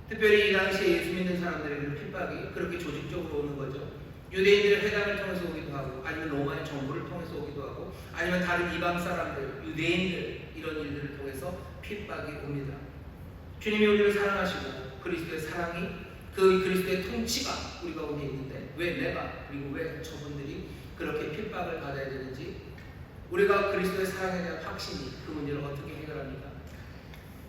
특별히 이 당시에 예수 믿는 사람들에게는 핍박이 그렇게 조직적으로 오는 거죠. 유대인들의 회당을 통해서 오기도 하고 아니면 로마의 정부를 통해서 오기도 하고 아니면 다른 이방 사람들, 유대인들 이런 일들을 통해서 핍박이 옵니다. 주님이 우리를 사랑하시고 그리스도의 사랑이 그 그리스도의 통치가 우리 가운데 있는데 왜 내가 그리고 왜 저분들이 그렇게 핍박을 받아야 되는지 우리가 그리스도의 사랑에 대한 확신이 그 문제를 어떻게 해결합니까?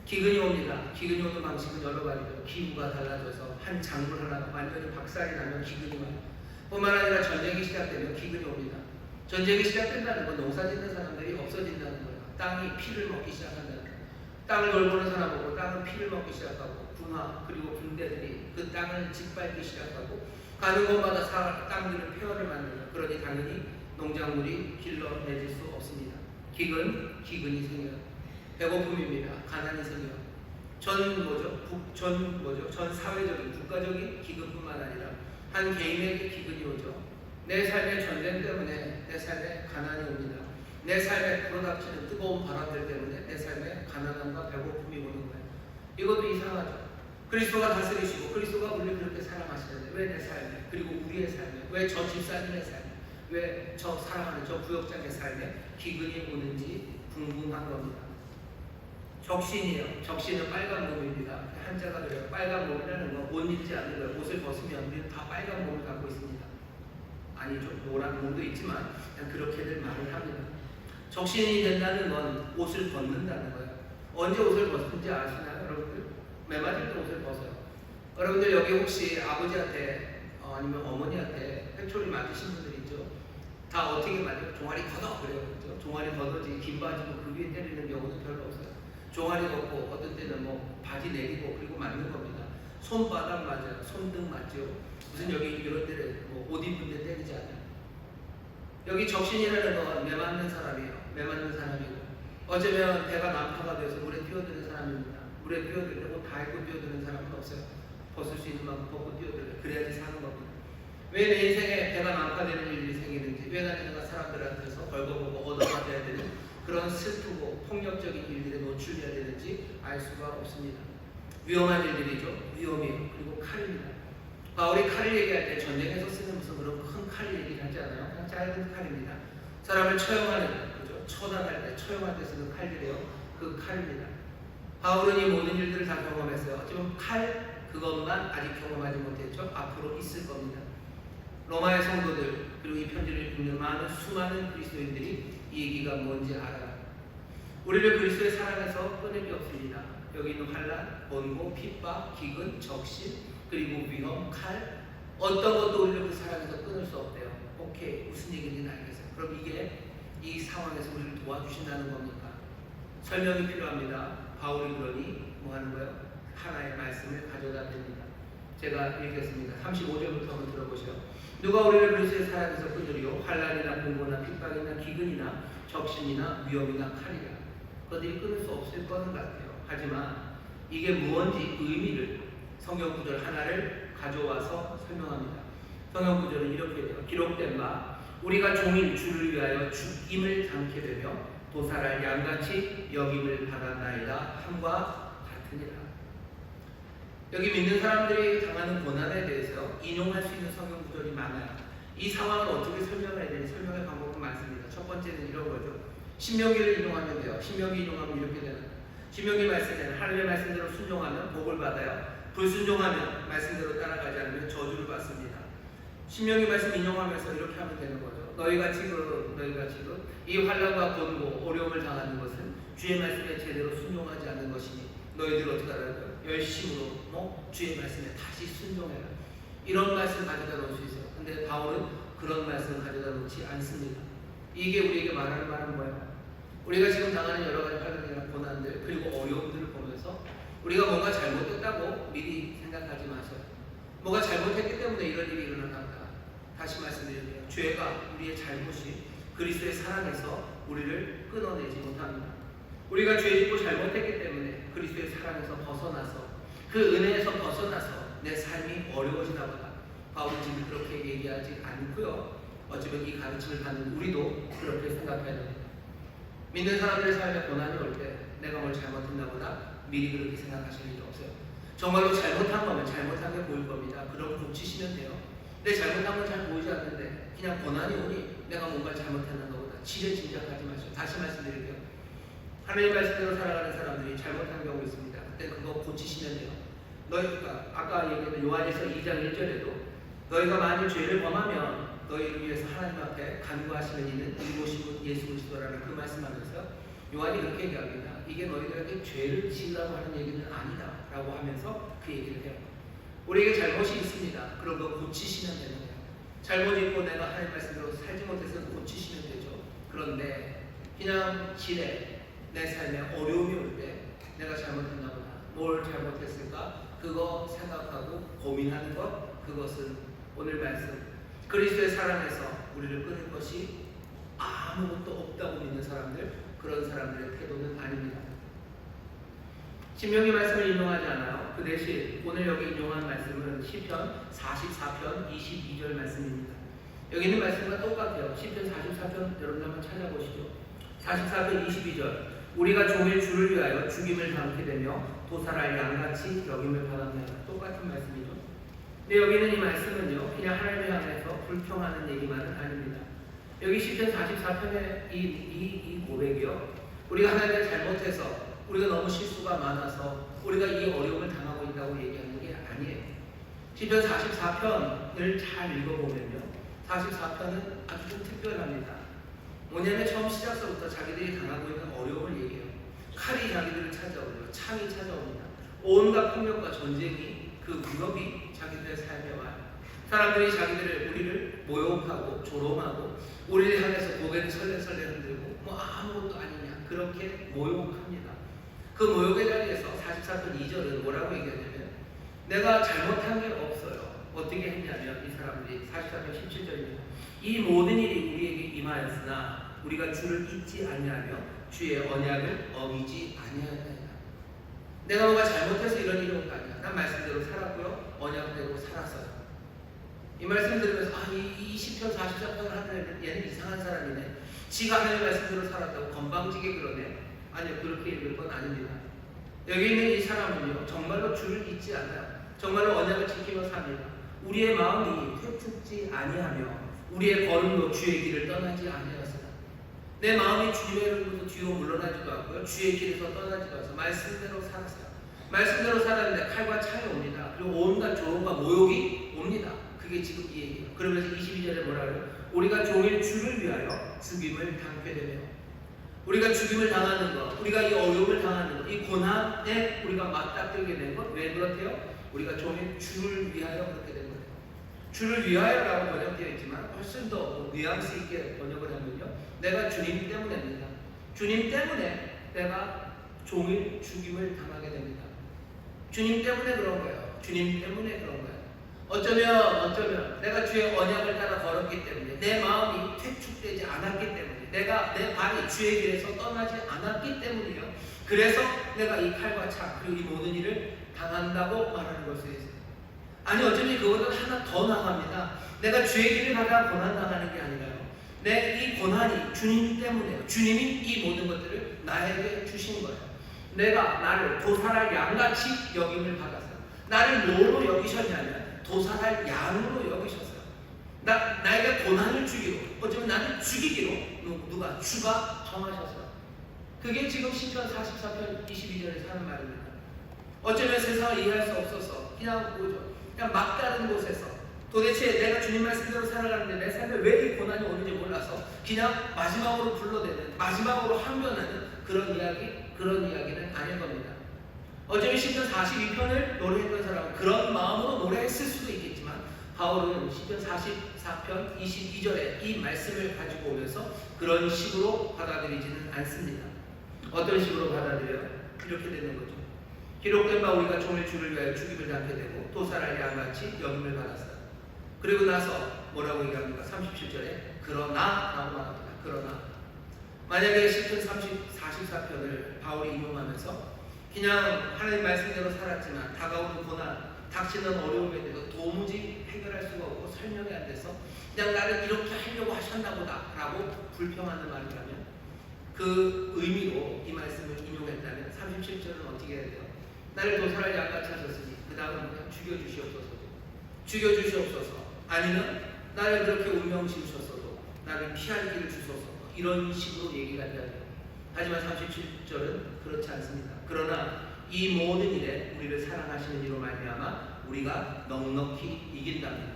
기근이 옵니다. 기근이 오는 방식은 여러 가지죠. 기후가 달라져서 한 작물 하나가 완전히 박살이 나면 기근이 와요. 뿐만 아니라 전쟁이 시작되면 기근이 옵니다. 전쟁이 시작된다는 건 농사 짓는 사람들이 없어진다는 거예요. 땅이 피를 먹기 시작한다는 거예요. 땅을 돌보는 사람하고 땅은 피를 먹기 시작하고 군화 그리고 군대들이 그 땅을 짓밟기 시작하고 가는 곳마다 땅들은 폐허를 만들어요. 그러니 당연히 농작물이 길러내질 수 없습니다. 기근이 생겨요. 배고픔입니다. 가난이 생겨요. 전 사회적인 국가적인 기근뿐만 아니라 한 개인에게 기근이 오죠. 내 삶의 전쟁 때문에 내 삶에 가난이 옵니다. 내 삶에 불어닥치는 뜨거운 바람들 때문에 내 삶에 가난함과 배고픔이 오는 거예요. 이것도 이상하죠. 그리스도가 다스리시고 그리스도가 우리를 그렇게 사랑하시는데 왜 내 삶에 그리고 우리의 삶에 왜 저 집사님의 삶에 왜 저 사랑하는 저 구역장의 삶에 기근이 오는지 궁금한 겁니다. 적신이에요. 적신은 빨간 몸입니다. 한자가 그래요. 빨간 몸이라는 건 옷 입지 않는 거예요. 옷을 벗으면 우리는 다 빨간 몸을 갖고 있습니다. 아니죠. 노란 몸도 있지만 그냥 그렇게들 말을 합니다. 적신이 된다는 건 옷을 벗는다는 거예요. 언제 옷을 벗는지 아시나요, 여러분들? 매맞을 때 옷을 벗어요. 여러분들 여기 혹시 아버지한테 아니면 어머니한테 회초리 맞으신 분들 있죠? 다 어떻게 맞아요? 종아리 걷어 그래요. 그렇죠? 종아리 걷어지 긴 바지고 그 위에 때리는 경우는 별로 없어요. 종아리 걷고 어떤 때는 뭐 바지 내리고 그리고 맞는 겁니다. 손바닥 맞아요. 손등 맞죠. 무슨 여기 이런 데를 뭐 옷 입은 데 때리지 않아요. 여기 적신이라는 건 매맞는 사람이에요. 매맞는 사람이고 어쩌면 배가 난파가 돼서 물에 뛰어드는 사람입니다. 물에 뛰어들 때 옷 다 입고 뛰어드는 사람은 없어요. 벗을 수 있는 만큼 벗고 뛰어들어요. 그래야지 사는 겁니다. 왜 내 인생에 배가 난파되는 일이 생기는지, 왜 내가 사람들한테서 벌거벗고 얻어맞아야 되는 그런 슬프고 폭력적인 일들에 노출돼야 되는지 알 수가 없습니다. 위험한 일들이죠. 위험이에요. 그리고 칼입니다. 바울이 칼을 얘기할 때 전쟁에서 쓰는 무슨 그런 큰 칼 얘기하지 않아요. 그냥 짧은 칼입니다. 사람을 처형하는, 그죠? 처단할 때, 처형할 때 쓰는 칼들이에요. 그 칼입니다. 바울은 이 모든 일들을 다 경험했어요. 어쩌면 칼 그것만 아직 경험하지 못했죠. 앞으로 있을 겁니다. 로마의 성도들, 그리고 이 편지를 읽는 수많은 그리스도인들이 이 얘기가 뭔지 알아요. 우리를 그리스도의 사랑에서 끊을 게 없습니다. 여기 있는 환난, 번고, 핍박, 기근, 적신, 그리고 위험, 칼, 어떤 것도 우리를 그 사랑에서 끊을 수 없대요. 오케이, 무슨 얘기인지는 알겠어요. 그럼 이게 이 상황에서 우리를 도와주신다는 겁니까? 설명이 필요합니다. 바울이 그러니 뭐 하는 거예요? 하나의 말씀을 가져다 댑니다. 제가 읽겠습니다. 35절부터 한번 들어보세요. 누가 우리를 그리스도의 사랑에서 끊으리요? 환난이나 번고나 핍박이나 기근이나 적신이나 위험이나 칼이라. 그들이 끊을 수 없을 것은 같아요. 하지만 이게 무언지 의미를 성경 구절 하나를 가져와서 설명합니다. 성경 구절은 이렇게 돼요. 기록된 바 우리가 종일 주를 위하여 죽임을 당케 되며 도살할 양같이 여김을 받았나이다 함과 같으니라. 여기 믿는 사람들이 당하는 고난에 대해서 인용할 수 있는 성경 구절이 많아요. 이 상황을 어떻게 설명해야 되는지 설명의 방법은 많습니다. 첫 번째는 이런 거죠. 신명기를 인용하면 돼요. 신명기 인용하면 이렇게 되는 거예요. 신명기 말씀에는 하나님의 말씀대로 순종하면 복을 받아요. 불순종하면 말씀대로 따라가지 않으면 저주를 받습니다. 신명기 말씀 인용하면서 이렇게 하면 되는 거죠. 너희가 지금 이 환난과 번고 어려움을 당하는 것은 주의 말씀에 제대로 순종하지 않는 것이니 너희들 어떻게 하라고요? 열심으로 주의 말씀에 다시 순종해라. 이런 말씀 가져다 놓을 수 있어요. 근데 바울은 그런 말씀을 가져다 놓지 않습니다. 이게 우리에게 말하는 말은 뭐예요? 우리가 지금 당하는 여러 가지 환난이나 고난들 그리고 어려움들을 보면서 우리가 뭔가 잘못했다고 미리 생각하지 마세요. 뭐가 잘못했기 때문에 이런 일이 일어난다. 다시 말씀드릴게요. 죄가 우리의 잘못이 그리스도의 사랑에서 우리를 끊어내지 못합니다. 우리가 죄 짓고 잘못했기 때문에 그리스도의 사랑에서 벗어나서 그 은혜에서 벗어나서 내 삶이 어려워지나 보다. 바울은 지금 그렇게 얘기하지 않고요. 어쩌면 이 가르침을 받는 우리도 그렇게 생각해야 됩니다. 믿는 사람들의 삶에 고난이 올 때 내가 뭘 잘못했나 보다 미리 그렇게 생각하실 일이 없어요. 정말로 잘못한 거면 잘못한 게 보일 겁니다. 그럼 고치시면 돼요. 내 잘못한 건 잘 보이지 않는데 그냥 고난이 오니 내가 뭔가 잘못했나 보다 지레 짐작하지 마시고 다시 말씀드릴게요. 하나님의 말씀대로 살아가는 사람들이 잘못한 경우 있습니다. 그때 그거 고치시면 돼요. 너희가 아까 얘기했던 요한에서 2장 1절에도 너희가 만일 죄를 범하면 너희를 위해서 하나님 앞에 간구하시는 이는 이곳이고 예수 그리스도라는 그 말씀하면서 요한이 그렇게 얘기합니다. 이게 너희들에게 죄를 지으라고 하는 얘기는 아니다 라고 하면서 그 얘기를 해요. 우리에게 잘못이 있습니다. 그럼 그거 고치시면 되는 거예요. 잘못 있고 내가 하나님 말씀대로 살지 못해서 고치시면 되죠. 그런데 그냥 지레 내 삶에 어려움이 올 때 내가 잘못했나 보다. 뭘 잘못했을까? 그거 생각하고 고민하는 것, 그것은 오늘 말씀 그리스도의 사랑에서 우리를 끊을 것이 아무것도 없다고 믿는 사람들, 그런 사람들의 태도는 아닙니다. 신명기 말씀을 인용하지 않아요. 그 대신 오늘 여기 인용한 말씀은 시편 44편 22절 말씀입니다. 여기 있는 말씀과 똑같아요. 시편 44편 여러분 한번 찾아보시죠. 44편 22절 우리가 종일 주를 위하여 죽임을 당케 되며 도살할 양같이 여김을 받았나이다. 똑같은 말씀이죠. 근데 여기 있는 이 말씀은요 그냥 하나님을 향해서 불평하는 얘기만은 아닙니다. 여기 시편 44편의 이 고백이요 우리가 하나님을 잘못해서 우리가 너무 실수가 많아서 우리가 이 어려움을 당하고 있다고 얘기하는 게 아니에요. 시편 44편을 잘 읽어보면요 44편은 아주 좀 특별합니다. 뭐냐면 처음 시작서부터 자기들이 당하고 있는 어려움을 얘기해요. 칼이 자기들을 찾아오고요. 창이 찾아옵니다. 온갖 폭력과 전쟁이 그 위협이 자기들의 삶에 와요. 사람들이 우리를 모욕하고 조롱하고 우리를 향해서 고개를 설레설레 흔들고 뭐 아무것도 아니냐 그렇게 모욕합니다. 그 모욕의 자리에서 44편 2절은 뭐라고 얘기하냐면 내가 잘못한 게 없어요. 어떻게 했냐면 이 사람들이 44편 17절입니다. 이 모든 일이 우리에게 임하였으나 우리가 주를 잊지 아니하며 주의 언약을 어기지 아니하였나이다. 내가 뭐가 잘못해서 이런 일이 온 거 아니야. 난 말씀대로 살았고요, 언약대로 살았어요. 이 말씀 들으면서 이 시편 44편을 하는 얘는 이상한 사람이네. 지가 하나님 말씀대로 살았다고 건방지게 그러네. 아니요, 그렇게 읽을 건 아닙니다. 여기 있는 이 사람은요, 정말로 주를 잊지 않아요. 정말로 언약을 지키며 삽니다. 우리의 마음이 퇴축지 아니하며 우리의 걸음도 주의 길을 떠나지 아니하였으나 내 마음이 주님의 이름으로 뒤로 물러나지도 않고요, 주의 길에서 떠나지도 않아서 말씀대로 살았어요. 말씀대로 살았는데 칼과 창이 옵니다. 그리고 온갖 조롱과 모욕이 옵니다. 그게 지금 이 얘기예요. 그러면서 22절에 뭐라 그래요? 우리가 종일 주를 위하여 죽임을 당하게 되며, 우리가 죽임을 당하는 것, 우리가 이 어려움을 당하는 것, 이 고난에 우리가 맞닥뜨리게 된 것, 왜 그렇대요? 우리가 종일 주를 위하여 그렇게 된 거예요. 주를 위하여라고 번역되어 있지만 훨씬 더 뉘앙스 있게 번역을 하면요, 내가 주님 때문입니다. 주님 때문에 내가 종일 죽임을 당하게 됩니다. 주님 때문에 그런 거예요. 주님 때문에 그런 거예요. 어쩌면 내가 주의 언약을 따라 걸었기 때문에, 내 마음이 퇴축되지 않았기 때문에, 내가 내 발이 주의 길에서 떠나지 않았기 때문이에요. 그래서 내가 이 칼과 창 그리고 이 모든 일을 당한다고 말하는 것이에요. 아니, 어쩌면 그거는 하나 더 나갑니다. 내가 주의 길을 가다 고난당하는 게 아니라요, 내 이 고난이 주님 때문에요. 주님이 이 모든 것들을 나에게 주신 거예요. 내가 나를 도살할 양같이 여김을 받았어요. 나를 뭐로 여기셨냐면 도살할 양으로 여기셨어요. 나에게 고난을 주기로, 어쩌면 나를 죽이기로 누가 주가 정하셨어요. 그게 지금 시편 44편 22절에 하는 말입니다. 어쩌면 세상을 이해할 수 없어서 그냥 막다른 곳에서 도대체 내가 주님 말씀대로 살아가는데 내 삶에 왜 이 고난이 오는지 몰라서 그냥 마지막으로 불러대는, 마지막으로 항변하는 그런 이야기는 아닐 겁니다. 어쩌면 시편 42편을 노래했던 사람은 그런 마음으로 노래했을 수도 있겠지만, 바울은 시편 44편 22절에 이 말씀을 가지고 오면서 그런 식으로 받아들이지는 않습니다. 어떤 식으로 받아들여요? 이렇게 되는 거죠. 기록된 바 우리가 종일 주를 위하여 죽임을 당하게 되고 도살할 양같이 여김을 받았어요. 그리고 나서 뭐라고 얘기합니까? 37절에 그러나 라고 말합니다. 그러나 만약에 시편 44편을 바울이 인용하면서 그냥 하나님 말씀대로 살았지만 다가오는 고난, 닥치는 어려움에 대해서 도무지 해결할 수가 없고 설명이 안 돼서 그냥 나를 이렇게 하려고 하셨나 보다 라고 불평하는 말이라면, 그 의미로 이 말씀을 인용했다면 37절은 어떻게 해야 돼요? 나를 도살할 양같이 하셨으니 그 다음은 그냥 죽여주시옵소서. 아니면 나를 그렇게 운명 지으셨어도 나를 피할 길을 주소서, 이런 식으로 얘기가 돼야 돼요. 하지만 37절은 그렇지 않습니다. 그러나 이 모든 일에 우리를 사랑하시는 이로 말미암아 우리가 넉넉히 이긴답니다.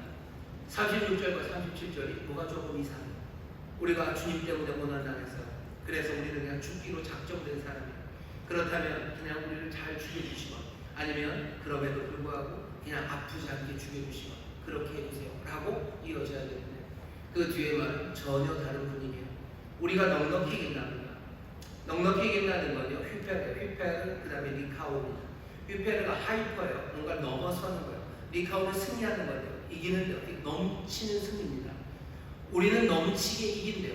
36절과 37절이 뭐가 조금 이상해요. 우리가 주님 때문에 고난당했어요. 그래서 우리는 그냥 죽기로 작정된 사람이에요. 그렇다면 그냥 우리를 잘 죽여주시고, 아니면 그럼에도 불구하고 그냥 아프지 않게 죽여주시고 그렇게 해주세요 라고 이어져야 되는데, 그 뒤에 말은 전혀 다른 분위기예요. 우리가 넉넉히 이긴답니다. 넉넉히 이긴다는 건요, 휘페르 그 다음에 리카오입니다. 휘페르가 하이퍼예요. 뭔가 넘어서는 거예요. 리카오는 승리하는 거예요. 이기는데 넘치는 승리입니다. 우리는 넘치게 이긴대요.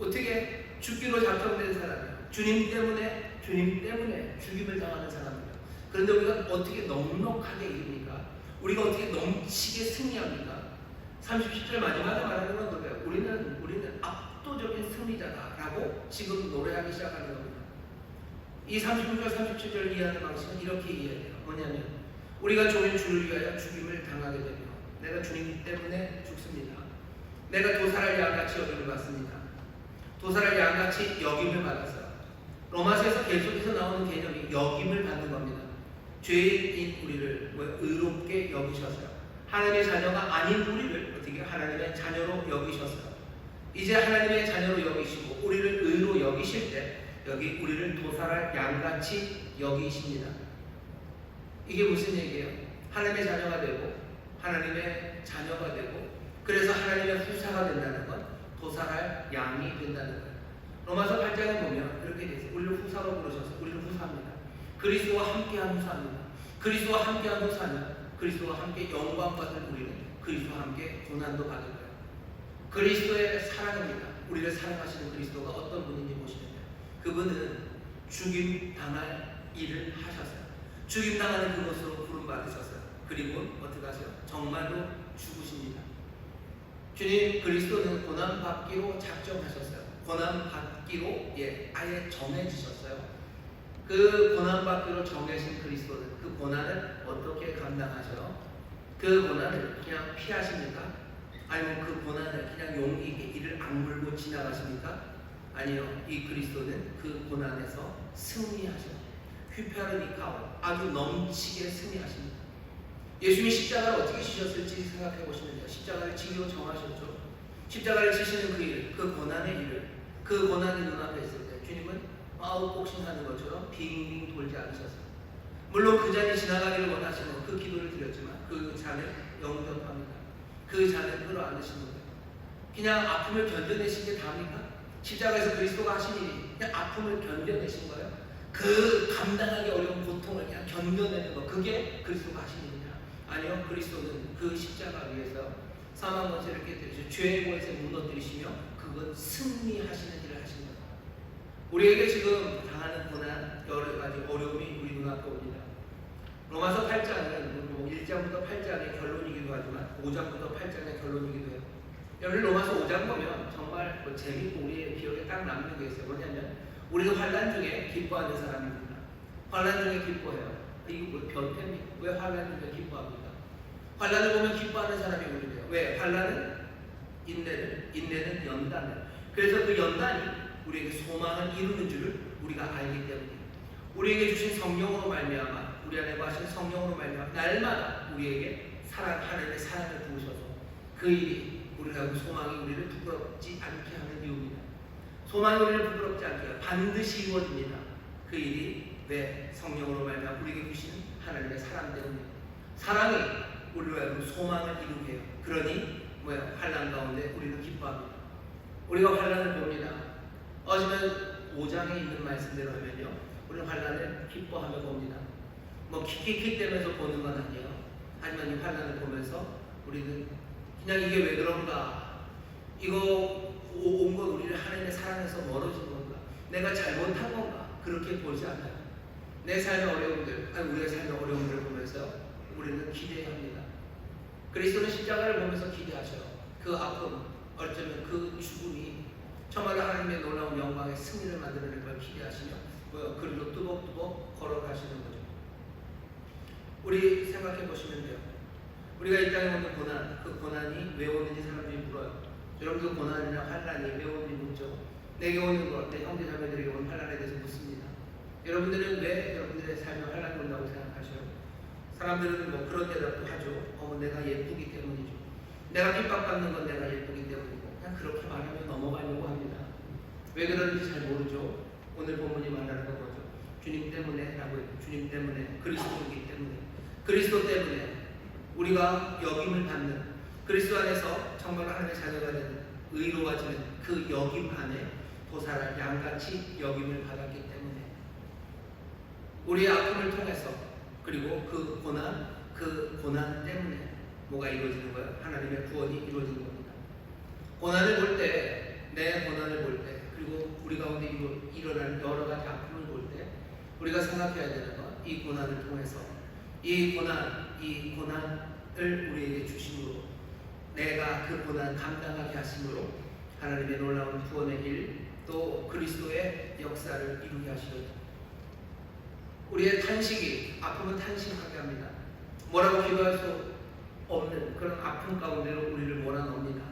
어떻게? 죽기로 작정된 사람이에요. 주님 때문에 죽임을 당하는 사람이에요. 그런데 우리가 어떻게 넉넉하게 이깁니까? 우리가 어떻게 넘치게 승리합니까? 37절 마지막에 말하는 건 그거예요. 우리는 압도적인 승리자다라고 지금 노래하기 시작하는 겁니다. 이 36절, 37절 이해하는 방식은 이렇게 이해해야 돼요. 뭐냐면 우리가 종일 주를 위하여 죽임을 당하게 되며 내가 주님 때문에 죽습니다. 내가 도살할 양같이 여김을 받습니다. 도살할 양같이 여김을 받았어요. 로마서에서 계속해서 나오는 개념이 여김을 받는 겁니다. 죄인 우리를 의롭게 여기셔서요. 하나님의 자녀가 아닌 우리를 어떻게 하나님의 자녀로 여기셨어요. 이제 하나님의 자녀로 여기시고 우리를 의로 여기실 때 여기 우리를 도살할 양같이 여기십니다. 이게 무슨 얘기예요? 하나님의 자녀가 되고 하나님의 자녀가 되고 그래서 하나님의 후사가 된다는 건 도살할 양이 된다는 거예요. 로마서 8장에 보면 이렇게 되어 있어요. 우리를 후사로 부르셔서 우리를 후사입니다. 그리스도와 함께한 후사입니다. 그리스도와 함께한 후사는 그리스도와 함께 영광받을 우리는 그리스도와 함께 고난도 받을 거예요. 그리스도의 사랑입니다. 우리를 사랑하시는 그리스도가 어떤 분인지 보시면요. 그분은 죽임 당할 일을 하셨어요. 죽임 당하는 그것으로 부름 받으셨어요. 그리고 어떻게 하세요? 정말로 죽으십니다. 주님 그리스도는 고난 받기로 작정하셨어요. 고난 받기로 아예 정해지셨어요. 그 고난 받기로 정해진 그리스도는 그 고난을 어떻게 감당하셔요? 그 고난을 그냥 피하십니까? 아니면 그 고난을 그냥 용기 있게 이를 악물고 지나가십니까? 아니요. 이 그리스도는 그 고난에서 승리하셔요. 휘파르니카오, 아주 넘치게 승리하십니다. 예수님이 십자가를 어떻게 지셨을지 생각해 보시면요. 십자가를 지기로 정하셨죠. 십자가를 지시는 그 일, 그 고난의 일을, 그 고난이 눈앞에 있을 때 주님은 마음복싱하는 것처럼 빙빙 돌지 않으셨어요. 물론 그 잔이 지나가기를 원하시는 그 기도를 드렸지만 그 잔을 영접합니다. 그 잔을 끌어안으시는 거예요. 그냥 아픔을 견뎌내신 게 다입니까? 십자가에서 그리스도가 하신 일이 그냥 아픔을 견뎌내신 거예요. 그 감당하기 어려운 고통을 그냥 견뎌내는 거, 그게 그리스도가 하신 일이냐? 아니요. 그리스도는 그 십자가 위에서 사망 권세를 깨뜨리시고 죄의 권세 무너뜨리시며 그건 승리하시는 일을 하신 거예요. 우리에게 지금 당하는 고난, 여러 가지 어려움이 우리 눈앞에 옵니다. 로마서 8장은 1장부터 8장의 결론이기도 하지만 5장부터 8장의 결론이기도 해요. 여러분 로마서 5장 보면 정말 재밌고 우리의 기억에 딱 남는 게 있어요. 뭐냐면 우리가 환난 중에 기뻐하는 사람입니다. 환난 중에 기뻐해요. 이거 뭐 변태입니까? 왜 환난 중에 기뻐합니까? 환난을 보면 기뻐하는 사람이 우리래요. 왜? 환난은 인내는 연단을. 그래서 그 연단이 우리에게 소망을 이루는 줄을 우리가 알기 때문에 우리에게 주신 성령으로 말미암아 우리 안에 거하신 성령으로 말미암아 날마다 우리에게 하나님의 사랑을 부으셔서 그 일이 우리가 소망이 우리를 부끄럽지 않게 하는 이유입니다. 소망이 우리를 부끄럽지 않게 해요. 반드시 이루어집니다. 그 일이 왜? 성령으로 말미암아 우리에게 주시는 하나님의 사랑 때문에 사랑이 우리로 하여금 소망을 이루게 해요. 그러니 환난 가운데 우리는 기뻐합니다. 우리가 환난을 봅니다. 어쩌면 5장에 있는 말씀대로 하면요, 우리는 환난을 기뻐하며 봅니다. 킥킥킥 대면서 보는 건 아니에요. 하지만 이 환난을 보면서 우리는 그냥 이게 왜 그런가? 이거 온 건 우리를 하나님의 사랑에서 멀어진 건가? 내가 잘못한 건가? 그렇게 보지 않아요. 내 삶의 어려움들, 우리의 삶의 어려움들을 보면서 우리는 기대합니다. 그리스도는 십자가를 보면서 기대하셔요. 그 아픔, 어쩌면 그 죽음이 정말 하나님의 놀라운 영광의 승리를 만들어낼 걸 기대하시며 그리로 뚜벅뚜벅 걸어가시는 거죠. 우리 생각해 보시면 돼요. 우리가 이 땅에 오는 고난, 그 고난이 왜 오는지 사람들이 물어요. 여러분 그 고난이나 환난이 왜 오는지 묻죠. 내게 오는 것, 내 형제 자매들에게 오는 환난에 대해서 묻습니다. 여러분들은 왜 여러분들의 삶에 환난이 온다고 생각하셔요? 사람들은 그런 대답도 하죠. 내가 예쁘기 때문이죠. 내가 핍박받는 건 내가 예쁘기 때문이고 그냥 그렇게 말하면 넘어가려고 합니다. 왜 그런지 잘 모르죠. 오늘 본문이 말하는 건 뭐죠? 주님 때문에 라고 해요. 주님 때문에, 그리스도이기 때문에, 그리스도 때문에 우리가 역임을 받는, 그리스도 안에서 정말 하나님의 자녀가 되는, 의로워지는 그 역임 안에 보살을 양같이 역임을 받았기 때문에 우리의 아픔을 통해서 그리고 그 고난 때문에 뭐가 이루어지는 거예요? 하나님의 구원이 이루어지는 겁니다. 고난을 볼 때, 내 고난을 볼 때, 그리고 우리 가운데 일어나는 여러 가지 아픔을 볼 때 우리가 생각해야 되는 건 이 고난을 통해서 이 고난을 우리에게 주심으로 내가 그 고난 감당하게 하심으로 하나님의 놀라운 구원의 일 또 그리스도의 역사를 이루게 하시거든요. 우리의 탄식이 아픔은 탄식하게 합니다. 뭐라고 기도할 수 없는 그런 아픔 가운데로 우리를 몰아넣습니다.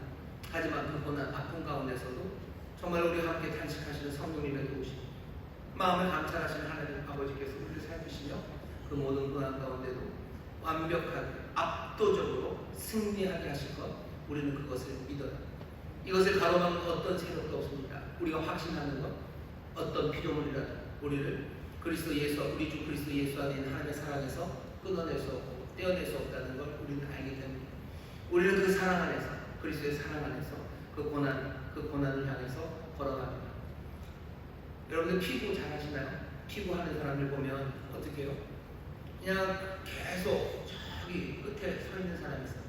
하지만 그 고난 아픔 가운데서도 정말 우리와 함께 탄식하시는 성령님의 도우심, 마음을 감찰하시는 하나님 아버지께서 우리를 살피시며 그 모든 고난 가운데도 완벽하게 압도적으로 승리하게 하실 것, 우리는 그것을 믿어요. 이것을 가로막는 어떤 세력도 없습니다. 우리가 확신하는 것, 어떤 피조물이라도 우리를 그리스도 예수, 우리 주 그리스도 예수 안에 있는 하나님의 사랑에서 끊어낼 수 없고 떼어낼 수 없다는 걸 우리는 알기 때문에 우리는 그 사랑 안에서, 그리스도의 사랑 안에서 그 고난을 향해서 걸어갑니다. 여러분들 피구 잘 하시나요? 피구 하는 사람들 보면 어떻게 해요? 그냥 계속 저기 끝에 서 있는 사람이 있어요.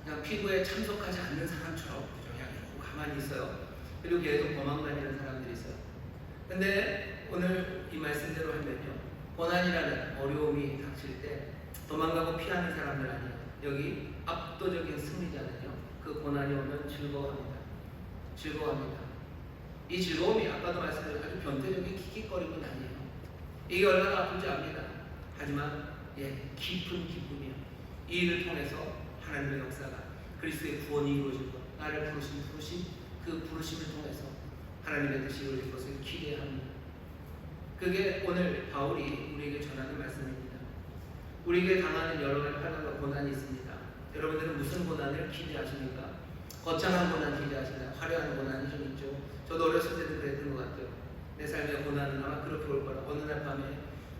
그냥 피구에 참석하지 않는 사람처럼 그냥 가만히 있어요. 그리고 계속 도망다니는 사람들이 있어요. 근데 오늘 이 말씀대로 하면요, 고난이라는 어려움이 닥칠 때 도망가고 피하는 사람들 아니에요. 여기 압도적인 승리자는요, 그 고난이 오면 즐거워합니다. 즐거워합니다. 이 즐거움이 아까도 말씀드린 아주 변태적인 킥킥거림은 아니에요. 이게 얼마나 아픈지 압니다. 하지만 깊은 기쁨이요. 이 일을 통해서 하나님의 역사가, 그리스도의 구원이 이루어질 것, 나를 부르신 그 부르심을 통해서 하나님의 뜻이 이루어질 것을 기대합니다. 그게 오늘 바울이 우리에게 전하는 말씀입니다. 우리에게 당하는 여러 가지 환난과 고난이 있습니다. 여러분들은 무슨 고난을 기대하십니까? 거창한 고난 기대하시나요? 화려한 고난이 좀 있죠. 저도 어렸을 때도 그랬던 것 같아요. 내 삶의 고난은 아마 그렇게 올 거라. 어느 날 밤에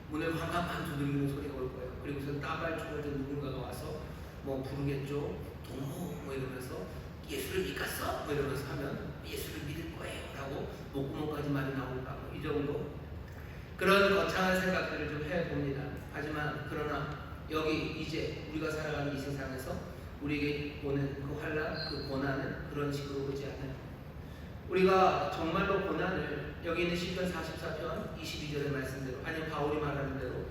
문을 황황 두드리는 소리가 올 거예요. 그리고서 따발총을 든 누군가가 와서 뭐 부르겠죠. 동무 뭐 이러면서 예수를 믿겠어? 뭐 이러면서 하면 예수를 믿을 거예요 라고 목구멍까지 말이 나올까 뭐 이 정도. 그런 거창한 생각들을 좀 해봅니다. 하지만 그러나 여기 이제 우리가 살아가는 이 세상에서 우리에게 오는 그 환난, 그 고난은 그런 식으로 오지 않아요. 우리가 정말로 고난을 여기 있는 시편 44편 22절의 말씀대로, 아니면 바울이 말하는 대로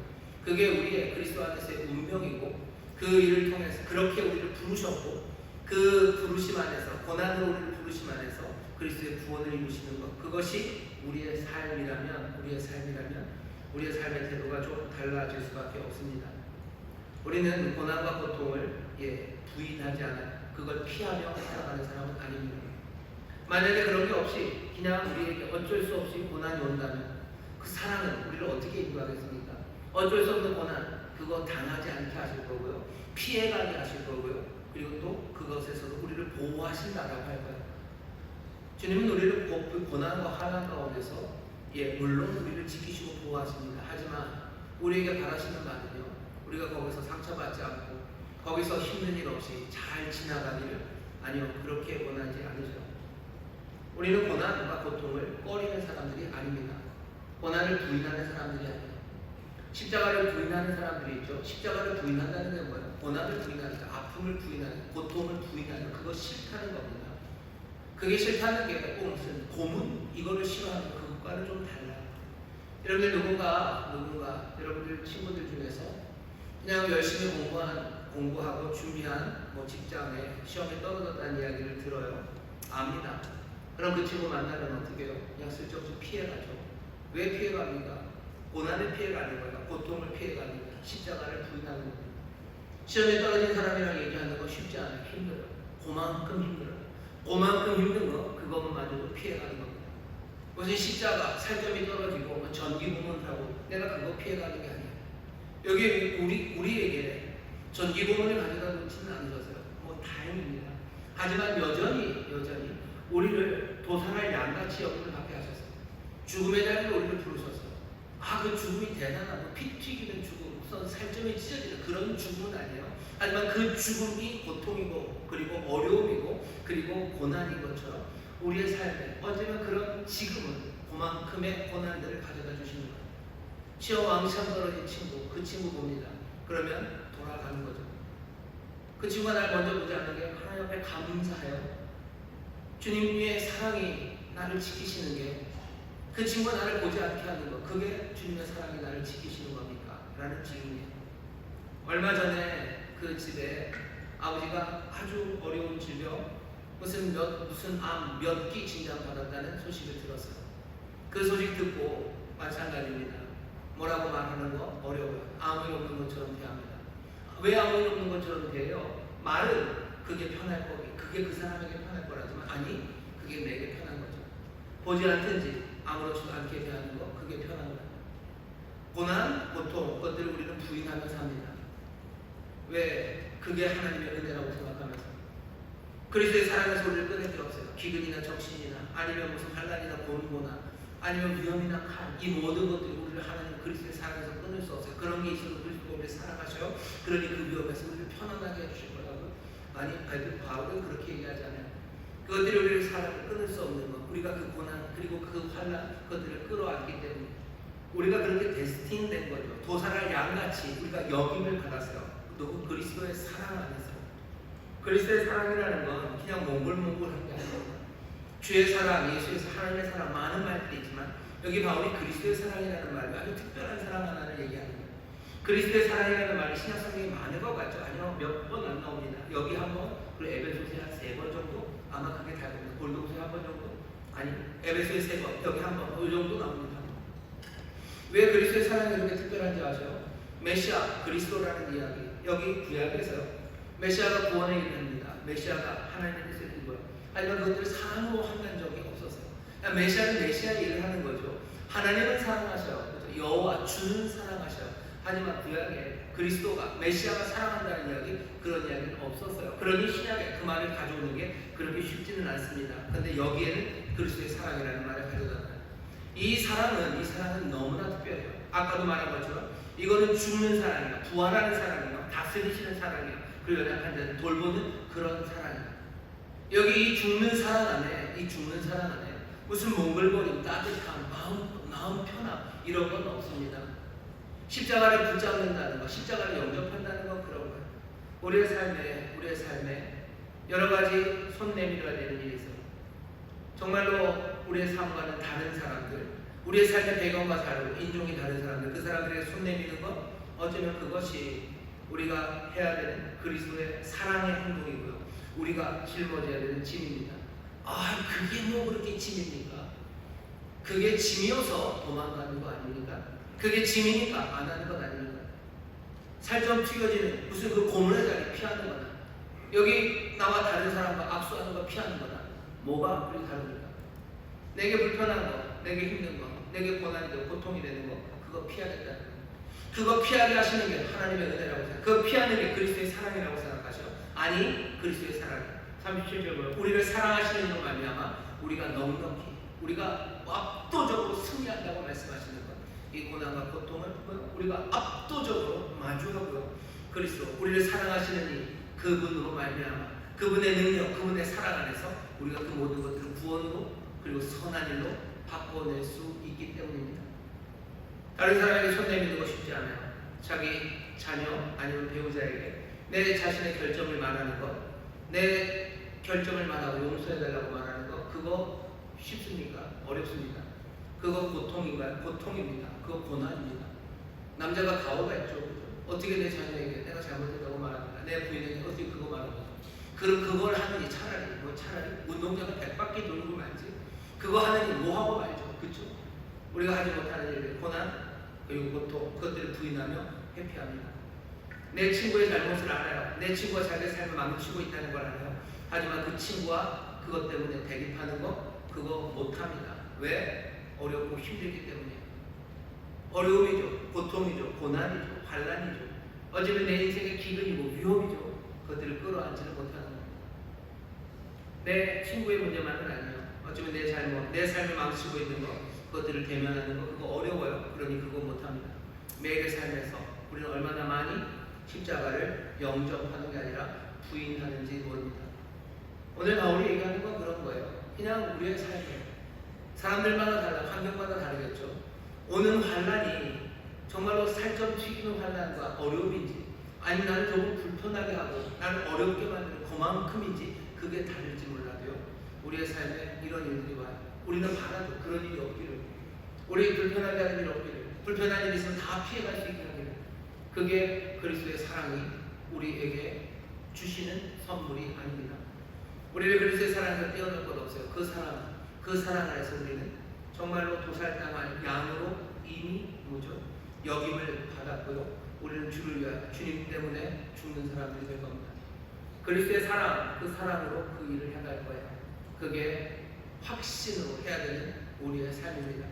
그게 우리의 그리스도 안에서의 운명이고, 그 일을 통해서 그렇게 우리를 부르셨고, 그 부르심 안에서, 고난으로 우리를 부르심 안에서 그리스도의 구원을 이루시는 것, 그것이 우리의 삶이라면 우리의 삶의 태도가 좀 달라질 수밖에 없습니다. 우리는 고난과 고통을 부인하지 않아요. 그걸 피하며 살아가는 사람은 아닙니다. 만약에 그런 게 없이 그냥 우리에게 어쩔 수 없이 고난이 온다면 그 사랑은 우리를 어떻게 인도하겠습니까? 어쩔 수 없는 고난, 그거 당하지 않게 하실 거고요, 피해가게 하실 거고요, 그리고 또 그것에서도 우리를 보호하신다라고 할 거예요. 주님은 우리를 고난과 환난 가운데서 물론 우리를 지키시고 보호하십니다. 하지만 우리에게 바라시는 바는요, 우리가 거기서 상처받지 않고 거기서 힘든 일 없이 잘 지나가기를, 아니요, 그렇게 원하지 않으죠. 우리는 고난과 고통을 꺼리는 사람들이 아닙니다. 고난을 부인하는 사람들이 아니에요. 십자가를 부인하는 사람들이 있죠. 십자가를 부인한다는 게 뭐예요? 고난을 부인하는, 아픔을 부인하는, 고통을 부인하는, 그거 싫다는 겁니다. 그게 싫다는 게 꼭 무슨 고문, 이거를 싫어하는 그것과는 좀 달라요. 여러분들 누군가 여러분들 친구들 중에서 그냥 열심히 공부하고 준비한 뭐 직장에 시험에 떨어졌다는 이야기를 들어요. 압니다. 그럼 그 친구 만나면 어떻게 해요? 그냥 슬쩍 피해가죠. 왜 피해갑니까? 고난을 피해가는 거예요. 고통을 피해가는 거예요. 십자가를 부인하는 거예요. 시험에 떨어진 사람이랑 얘기하는 거 쉽지 않아요. 힘들어요. 그만큼 힘들어요. 그만큼 힘든 거, 그것만으로도 피해가는 겁니다. 무슨 십자가, 살점이 떨어지고 뭐 전기 고문을 하고 내가 그거 피해가는 게 아니에요. 여기 우리에게 전기 고문을 가져다 놓지는 않으셨어요. 뭐 다행입니다. 하지만 여전히 우리를 도살할 양같이 여기를 받게 하셨어요. 죽음의 자리로 우리를 부르셨어요. 그 죽음이 대단하고 피 튀기는 죽음, 우선 살점이 찢어지는 그런 죽음은 아니에요. 하지만 그 죽음이 고통이고, 그리고 어려움이고, 그리고 고난인 것처럼 우리의 삶에 어쩌면 그런 지금은 그만큼의 고난들을 가져다 주시는 거예요. 시험 왕창 떨어진 친구, 그 친구 봅니다. 그러면 돌아가는 거죠. 그 친구가 날 먼저 보지 않는 게 하나님 앞에 감사해요. 주님의 사랑이 나를 지키시는 게, 그 친구가 나를 보지 않게 하는 것, 그게 주님의 사랑이 나를 지키시는 겁니까? 라는 질문이에요. 얼마 전에 그 집에 아버지가 아주 어려운 질병, 무슨 암 몇 기 진단받았다는 소식을 들었어요. 그 소식 듣고 마찬가지입니다. 뭐라고 말하는 거 어려워요. 아무 일 없는 것처럼 대합니다. 왜 아무 일 없는 것처럼 대해요? 말은 그게 편할 거기, 그게 그 사람에게 편할 거라지만, 아니, 그게 내게 편한 거죠. 보지 않든지 아무렇지도 않게 대하는 거, 그게 편한 거예요. 고난, 고통, 그것들을 우리는 부인하며 삽니다. 왜? 그게 하나님의 은혜라고 생각하면서. 그리스도의 사랑의 소리를 끊을 게 없어요. 기근이나 적신이나, 아니면 무슨 환난이나 고문고나, 아니면 위험이나 칼, 이 모든 것들이 우리를 하나님 그리스도의 사랑에서 끊을 수 없어요. 그런 게 있어도 그리스도가 우리를 사랑하셔요. 그러니 그 위험에서 우리를 편안하게 해주실 거라고. 아니, 바울은 그렇게 얘기하지 않아요. 그것들이 우리를 사랑을 끊을 수 없는 것, 우리가 그 고난, 그리고 그 환난, 그것들을 끌어안기 때문에 우리가 그렇게 데스틴된 거죠. 도살할 양같이 우리가 역임을 받았어요. 누구? 그리스도의 사랑 안에서. 그리스도의 사랑이라는 건 그냥 몽골몽골한 게 아니에요. 주의 사랑, 예수에서 하나님의 사랑 많은 말들이 있지만 여기 바울이 그리스도의 사랑이라는 말로 아주 특별한 사랑 하나를 얘기하는 거예요. 그리스도의 사랑이라는 말이 신약성경에 많은 것 같죠? 아니요, 몇 번 안 나옵니다. 여기 한 번, 그리고 에베소서에 한 3번 정도, 아마 그게 다 됩니다. 골로새에 한 번 정도, 아니 에베소에 3번, 여기 한 번, 이 정도 나옵니다. 왜 그리스도의 사랑이 이렇게 특별한지 아세요? 메시아, 그리스도라는 이야기, 여기 구약에서요. 메시아가 구원의 일을 합니다. 메시아가 하나님의 뜻을 이루어요. 하지만 그것들을 사랑으로 한다는 적이 없었어요. 그러니까 메시아는 메시아의 일을 하는 거죠. 하나님은 사랑하셔요. 그렇죠? 여호와 주는 사랑하셔요. 하지만 구약에 그리스도가 메시아가 사랑한다는 이야기, 그런 이야기는 없었어요. 그러니 신약에 그 말을 가져오는 게 그렇게 쉽지는 않습니다. 그런데 여기에는 그리스도의 사랑이라는 말을 가져다요. 이 사랑은 너무나 특별해요. 아까도 말한 것처럼 이거는 죽는 사랑이야, 부활하는 사랑이야, 다스리시는 사랑이야, 그리고 연약한 자를 돌보는 그런 사랑이야. 여기 이 죽는 사랑 안에 무슨 몽글거림, 따뜻함, 마음 편함 이런 건 없습니다. 십자가를 붙잡는다는 것, 십자가를 영접한다는 건 그런 거예요. 우리의 삶에 여러 가지 손 내밀어야 되는 일이 있어요. 정말로 우리의 삶과는 다른 사람들, 우리의 삶의 배경과 다르고 인종이 다른 사람들, 그 사람들에게 손 내미는 것, 어쩌면 그것이 우리가 해야 되는 그리스도의 사랑의 행동이고요. 우리가 짊어져야 되는 짐입니다. 그게 뭐 그렇게 짐입니까? 그게 짐이어서 도망가는 거 아닙니까? 그게 짐이니까 안 하는 것 아닙니까? 살점 튀겨지는 무슨 그 고문의 자리 피하는 거나, 여기 나와 다른 사람과 악수하는 거 피하는 거나, 뭐가 그렇게 다릅니까? 내게 불편한 거, 내게 힘든 거, 내게 고난이 되고 고통이 되는 거, 그거 피하겠다는 거. 그거 피하게 하시는 게 하나님의 은혜라고 생각해요. 그거 피하는 게 그리스도의 사랑이라고 생각하셔. 아니, 그리스도의 사랑. 37절 우리를 사랑하시는 이로 말미암아 우리가 넉넉히, 우리가 압도적으로 승리한다고 말씀하시는 것. 이 고난과 고통을 우리가 압도적으로 마주하고요. 그리스도, 우리를 사랑하시는 이 그분으로 말미암아 그분의 능력, 그분의 사랑 안에서 우리가 그 모든 것들을 구원으로 그리고 선한 일로 바꿔낼 수 있기 때문입니다. 다른 사람에게 손 내미는 거 쉽지 않아요. 자기 자녀 아니면 배우자에게 내 자신의 결점을 말하는 것, 내 결점을 말하고 용서해달라고 말하는 것, 그거 쉽습니까? 어렵습니다. 그거 고통인가요? 고통입니다. 그거 고난입니다. 남자가 가오가 있죠. 어떻게 내 자녀에게 내가 잘못했다고 말합니까? 내 부인에게 어떻게 그거 말합니까? 그럼 그걸 하느니 차라리 운동장을 100바퀴 돌고 말지, 그거 하느니 뭐하고 말죠. 그렇죠? 우리가 하지 못하는 일, 고난 그리고 고통, 그것들을 부인하며 회피합니다. 내 친구의 잘못을 알아요. 내 친구가 자기의 삶을 망치고 있다는 걸 알아요. 하지만 그 친구와 그것 때문에 대립하는 거, 그거 못합니다. 왜? 어렵고 힘들기 때문이에요. 어려움이죠, 고통이죠, 고난이죠, 환난이죠. 어쩌면 내 인생의 기근이고 위험이죠. 그것들을 끌어안지를 못하는 거예요. 내 친구의 문제만은 아니에요. 어쩌면 내 잘못, 내 삶을 망치고 있는 거, 그것들을 대면하는 거, 그거 어려워요. 그러니 그거 못합니다. 매일의 삶에서 우리는 얼마나 많이 십자가를 영접하는 게 아니라 부인하는지 모릅니다. 오늘 바울이 얘기하는 건 그런 거예요. 그냥 우리의 삶에 사람들마다 달라, 환경마다 다르겠죠. 오는 환난이 정말로 살점 튀기는 환난과 어려움인지, 아니면 나를 조금 불편하게 하고 나를 어렵게 만드는 그만큼인지, 그게 다를지 몰라도요. 우리의 삶에 이런 일들이 와요. 우리는 바라도 그런 일이 없기를, 우리 불편하게 하는 일이 없기를, 불편한 일이 있으면 다 피해갈 수 있게 하기를. 그게 그리스도의 사랑이 우리에게 주시는 선물이 아닙니다. 우리를 그리스도의 사랑에서 떼어낼 것 없어요. 그 사랑 안에서 우리는 정말로 도살당한 양으로 이미 여김을 받았고요. 우리는 주를 위하여 주님 때문에 죽는 사람들이 될 겁니다. 그리스도의 사랑, 그 사랑으로 그 일을 해갈 거예요. 그게 확신으로 해야 되는 우리의 삶입니다.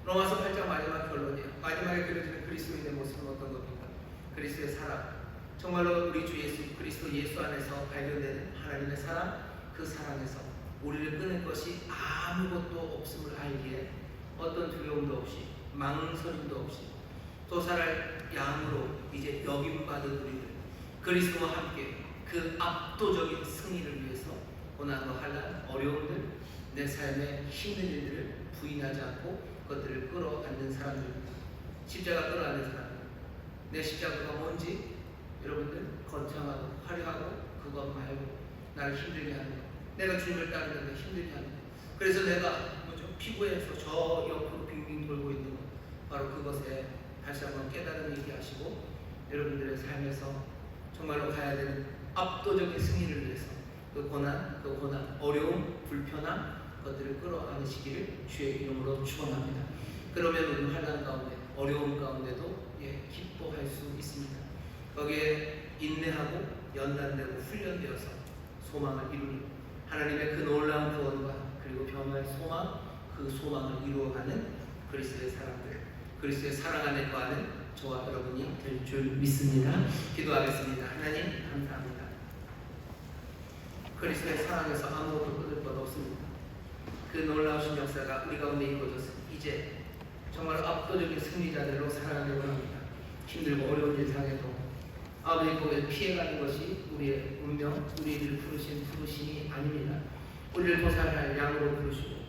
로마서 8장 마지막 결론이에요. 마지막에 그려지는 그리스도인의 모습은 어떤 겁니까? 그리스도의 사랑. 정말로 우리 주 예수 그리스도 예수 안에서 발견되는 하나님의 사랑, 그 사랑에서 우리를 끊을 것이 아무것도 없음을 알기에 어떤 두려움도 없이, 망설임도 없이 도살할 양으로 이제 여김받은 우리를 그리스도와 함께 그 압도적인 승리를 위해서 고난과 환난, 어려움들, 내 삶의 힘든 일들을 부인하지 않고 그것들을 끌어안는 사람들입니다. 십자가 끌어안는 사람들. 내 십자가가 뭔지 여러분들 거창하고 화려하고 그것 말고 나를 힘들게 하는 것, 내가 주님을 따르는데 힘들게 합니다. 그래서 내가 피부에서 저 옆으로 빙빙 돌고 있는 것, 바로 그것에 다시 한번 깨달음을 있게 하시고 여러분들의 삶에서 정말로 가야 되는 압도적인 승리를 위해서 그 고난, 어려움, 불편함 것들을 끌어안으시기를 주의 이름으로 축원합니다. 그러면 우리 환난 가운데, 어려움 가운데도 기뻐할 수 있습니다. 거기에 인내하고 연단되고 훈련되어서 소망을 이루는 하나님의 그 놀라운 구원과 그리고 변화의 소망, 그 소망을 이루어가는 그리스도의 사람들, 그리스도의 사랑 안에 거하는 저와 여러분이 될 줄 믿습니다. 기도하겠습니다. 하나님 감사합니다. 그리스도의 사랑에서 아무것도 끊을 것 없습니다. 그 놀라우신 역사가 우리 가운데 이루어져서 이제 정말 압도적인 승리자들로 살아가려고 합니다. 힘들고 어려운 일상에도 아버지 거기에 피해가는 것이 우리의 운명, 우리를 부르신 부르심이 아닙니다. 우리를 도살할 양으로 부르시고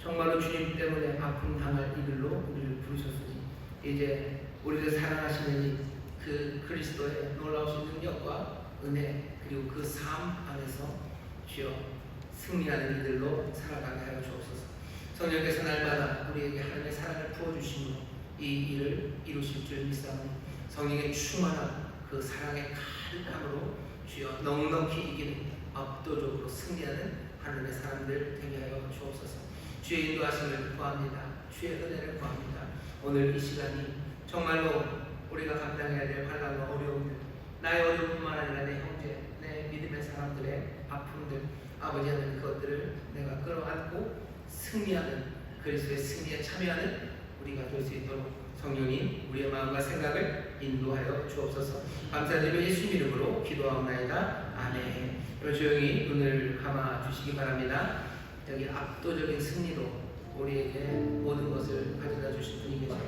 정말로 주님 때문에 아픔 당할 이들로 우리를 부르셨으니 이제 우리를 사랑하시는 그 그리스도의 놀라우신 능력과 은혜 그리고 그 삶 안에서 주여 승리하는 이들로 살아가게 하여 주옵소서. 성령께서 날마다 우리에게 하나님의 사랑을 부어주심으로 이 일을 이루실 줄 믿사오니 성령의 충만한 그 사랑의 가득함으로 주여 넉넉히 이기는 압도적으로 승리하는 하나님의 사람들 되게 하여 주옵소서. 주의 인도하심을 구합니다. 주의 은혜를 구합니다. 오늘 이 시간이 정말로 우리가 감당해야 될 환난과 어려움들, 나의 어려움뿐만 아니라 내 형제, 내 믿음의 사람들의 아픔들, 아버지 하나님 그것들을 내가 끌어안고 승리하는 그리스도의 승리에 참여하는 우리가 될 수 있도록 성령님 우리의 마음과 생각을 인도하여 주옵소서. 감사드리며 예수 이름으로 기도하옵나이다. 아멘. 여러분 조용히 눈을 감아 주시기 바랍니다. 여기 압도적인 승리로 우리에게 모든 것을 가져다 주신 분이 계셔.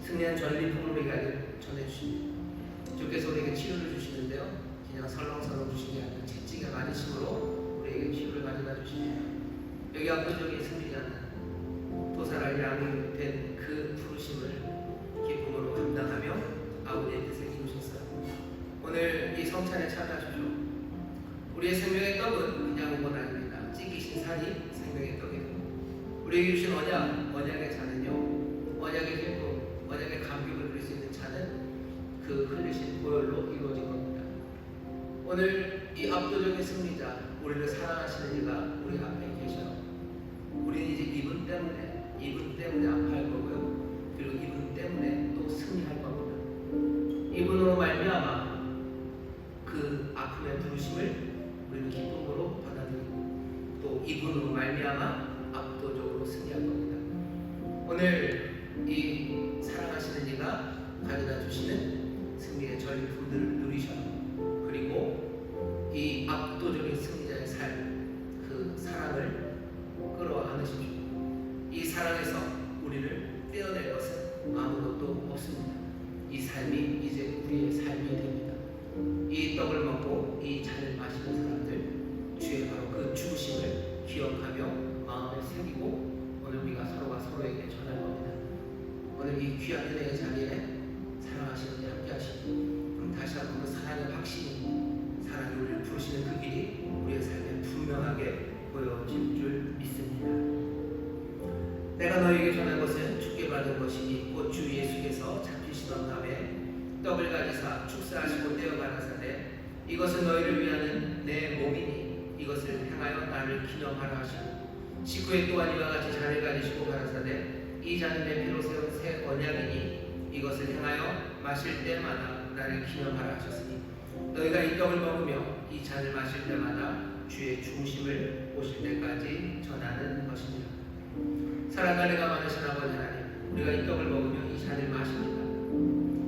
승리한 전리품을 우리에게 전해주십니다. 주께서 우리에게 치료를 주시는데요, 그냥 설렁설렁 주신 게 아니라 채찍에 맞으심으로 우리에게 치료를 가져다 주십니다. 여기 압도적인 승리자는 도살할 양이 된 그 부르심을 기쁨으로 감당하며 아버지의 뜻을 이루셨어요. 오늘 이 성찬에 참여하십시오. 우리의 생명의 떡은 그냥 건 아닙니다. 찢기신 살이 생명의 떡이고 우리에게 주신 언약의 잔은요, 언약의 기쁨, 언약의 감격을 누릴 수 있는 잔은 그 흘리신 보혈로 이루어진 겁니다. 오늘 이 압도적인 승리자, 우리를 사랑하시는 이가 우리 앞에 계셔요. 우리는 이제 이분 때문에 아파할 거고요, 그리고 이분 때문에 또 승리할 겁니다. 이분으로 말미암아 그 아픔의 부르심을 우리는 기쁨으로 받아들이고 또 이분으로 말미암아 압도적으로 승리할 겁니다. 오늘 이 사랑하시는 이가 가져다 주시는 승리의 전리품들을 누리셔요. 그리고 이 압도적인 승리자의 삶, 그 사랑을 끌어안으십시오. 이 사랑에서 우리를 떼어낼 것은 아무것도 없습니다. 이 삶이 이제 우리의 삶이 됩니다. 이 떡을 먹고 이 잔을 마시는 사람들, 주의 바로 그 죽으심을 기억하며 마음에 새기고 오늘 우리가 서로가 서로에게 전할 겁니다. 오늘 이 귀한 은혜의 자리에 사랑하시는 이 함께 하시고 다시 한번 그 사랑의 확신이, 사랑이 우리를 부르시는 그 길이 우리의 삶에 분명하게 보여질 줄 믿습니다. 내가 너에게 전한 것은 주께 받은 것이니 곧 주 예수께서 잡히시던 밤에 떡을 가지사 축사하시고 떼어 가라사대 이것은 너희를 위하는 내 몸이니 이것을 행하여 나를 기념하라 하시고 식후에 또한 이와 같이 잔을 가지시고 가라사대 이 잔은 내 피로 세운 새 언약이니 이것을 행하여 마실 때마다 나를 기념하라 하셨으니 너희가 이 떡을 먹으며 이 잔을 마실 때마다 주의 죽으심을 보실 때까지 전하는 것입니다. 사랑과 은혜가 많으신 아버지 하나님, 우리가 이 떡을 먹으며 이 잔을 마십니다.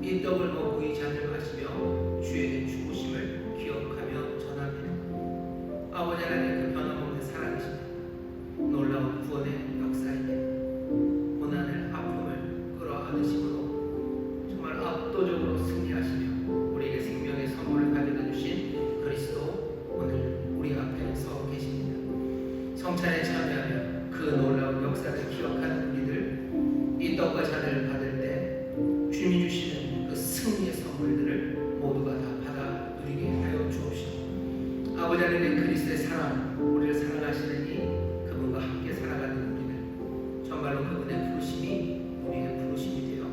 이 떡을 먹고 이 잔을 마시며 주의 죽으심을 기억하며 전합니다. 아버지 하나님 그 변함없는 사랑이십니다. 놀라운 구원의 역사이니 고난을 아픔을 끌어안으심으로 정말 압도적으로 승리하시며 우리에게 생명의 선물을 가져다 주신 그리스도 오늘 우리 앞에 서 계십니다. 성찬에 참여하며 그 놀라운 역사를 기억하는 우리들, 이 떡과 잔을 받을 때 주님이 주시는 그 승리의 선물들을 모두가 다 받아 누리게 하여 주옵시고 아버지 하나님의 그리스도의 사랑, 우리를 사랑하시는 사랑하시느니 그분과 함께 살아가는 우리는 정말로 그분의 부르심이 우리의 부르심이 되어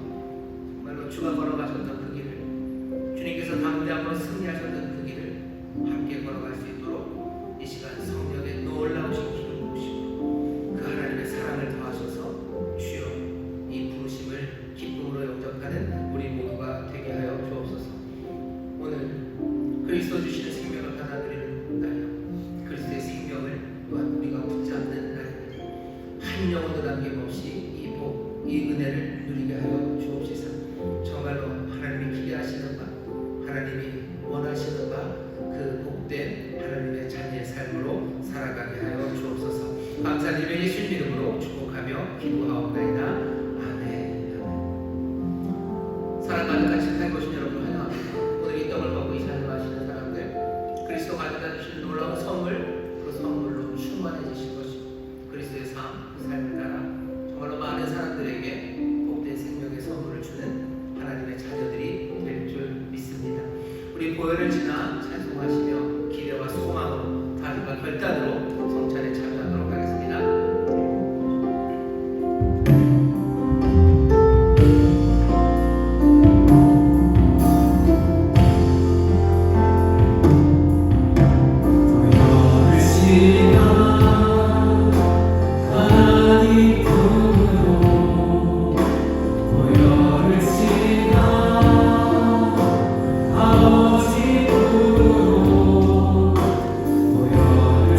정말로 주가 걸어가셨던 그 길을, 주님께서 담대함으로 승리하셨던 그 길을 함께 걸어갈 수 있도록 이 시간 성령의 놀라우신 기름 부으시고 그 하나님의 사랑을 더하셔서 주여 이 부르심을 기쁨으로 영접하는 우리 모두가 되게 하여 주옵소서. 오늘 그리스도 주시는 생명을 받아들이는 날이요, 그리스도의 생명을 또한 우리가 붙잡는 날입니다. 한 영혼도 남김없이 이 복, 이 은혜를 누리게 하여 주옵소서. 정말로 하나님이 기대하시는 바, 하나님이 원하시는 바, 그 복된 하나님의 자녀의 삶으로 살아가게 하여 주옵소서. 감사드리며 예수님 이름으로 축복하며 기도하옵나이다. 아멘. 사랑 가득하신 살고신 여러분 환영합니다. 오늘 이 떡을 먹고 이 잔을 마시는 사람들, 그리스도 가져다 주신 놀라운 선물, 그 선물로 충만해지실 것이고 그리스도의 삶, 그 삶을 따라 정말로 많은 사람들에게 복된 생명의 선물을 주는 하나님의 자녀들이 될 줄 믿습니다. 우리 보혈을 지나 찬송하시며 기대와 소망으로 다짐과 결단으로 성찬에 참여하도록 하겠습니다.
아버지 부르 보혈을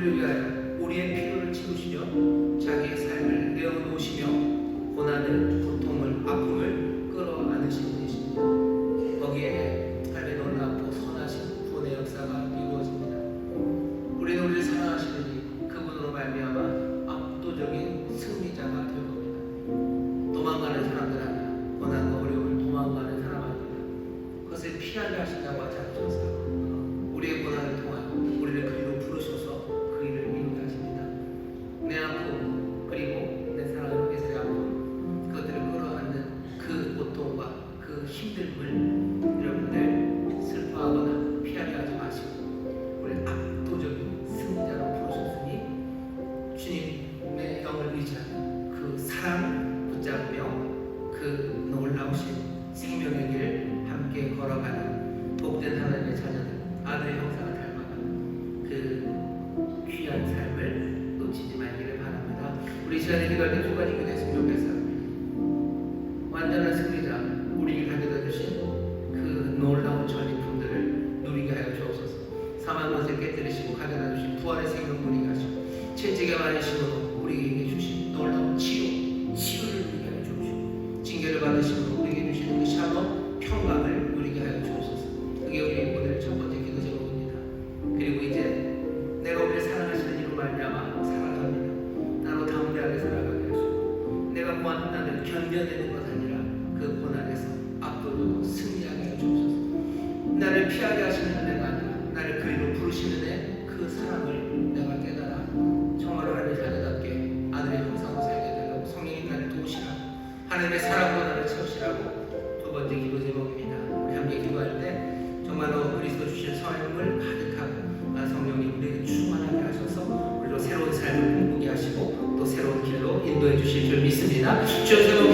우리를 위하여 우리의 필요를 채우시며 자기의 삶을 내어놓으시며 고난을, 고통을, 아픔을 끌어안으신 분이십니다. 거기에 삶의 놀랍고 선하신 구원의 역사가 이루어집니다. 우리는 우리를 사랑하시느니 그분으로 말미암아 압도적인 승리자가 될 겁니다. 도망가는 사람들 아니라 고난과 어려움을 도망가는 사람 아닙니다. 그것을 피하게 하신다고 하지 않으셨어요. 우리의 고난을 통하여 우리를 그리로 부르셔서 그 일을 이루게 하십니다. 내 아픔 그리고 내 사랑하는 내 아픔 그것들을 끌어안는 그 고통과 그 힘듦을 여러분들 슬퍼하거나 피하게 하지 마시고 우리 압도적인 승리자로 부르셨으니 주님의 영을 의지하는 그 사랑 붙잡으며 그 놀라우신 생명의 길 함께 걸어가는 복된 하나님의 자녀들 아들의 형상을 닮아가는 그 귀한 삶을 놓치지 말기를 바랍니다. 우리 시간에 기도할 때 두 가지 기도했으면 좋겠어요. 완전한 승리자 우리에게 가져다 주신 그 놀라운 전리품들을 누리게 하여 주옵소서. 사망 것을 깨뜨리시고 가져다 주신 부활의 생명 누리게 하시고 채찍에 맞으심으로 우리에게 주신 놀라운 치유를 누리게 하여 주옵시고 징계를 받으심으로 우리에게 주시는 그 샬롬 평강을 누리게 하여 주옵소서. 그게 우리의 오늘 첫 번째 기도 제목입니다. 그리고 이제 내가 우리를 사랑하시는 이로 말미암아 살아갑니다. 나로 담대하게 살아가게 하시고 내가 구하는 나를 견뎌내는 것 아니라 그 고난에서 압도적으로 승리하게 하여 주옵소서. 나를 피하게 하시는 은혜가 아니라 나를 그리로 부르시는 애 그 사랑을 내가 깨달아 정말로 하나님의 자녀답게 아들의 형상으로 살게 되고 성령님 나를 도우시라고 하나님의 사랑으로 나를 채우시라고 두 번째 기도 제목입니다. 우리 함께 기도할 때 정말로 그리스도 주신 성령을 가득하고 성령님 우리에게 충만하게 하셔서 우리로 새로운 삶을 꿈꾸게 하시고 또 새로운 길로 인도해 주실 줄 믿습니다. 주여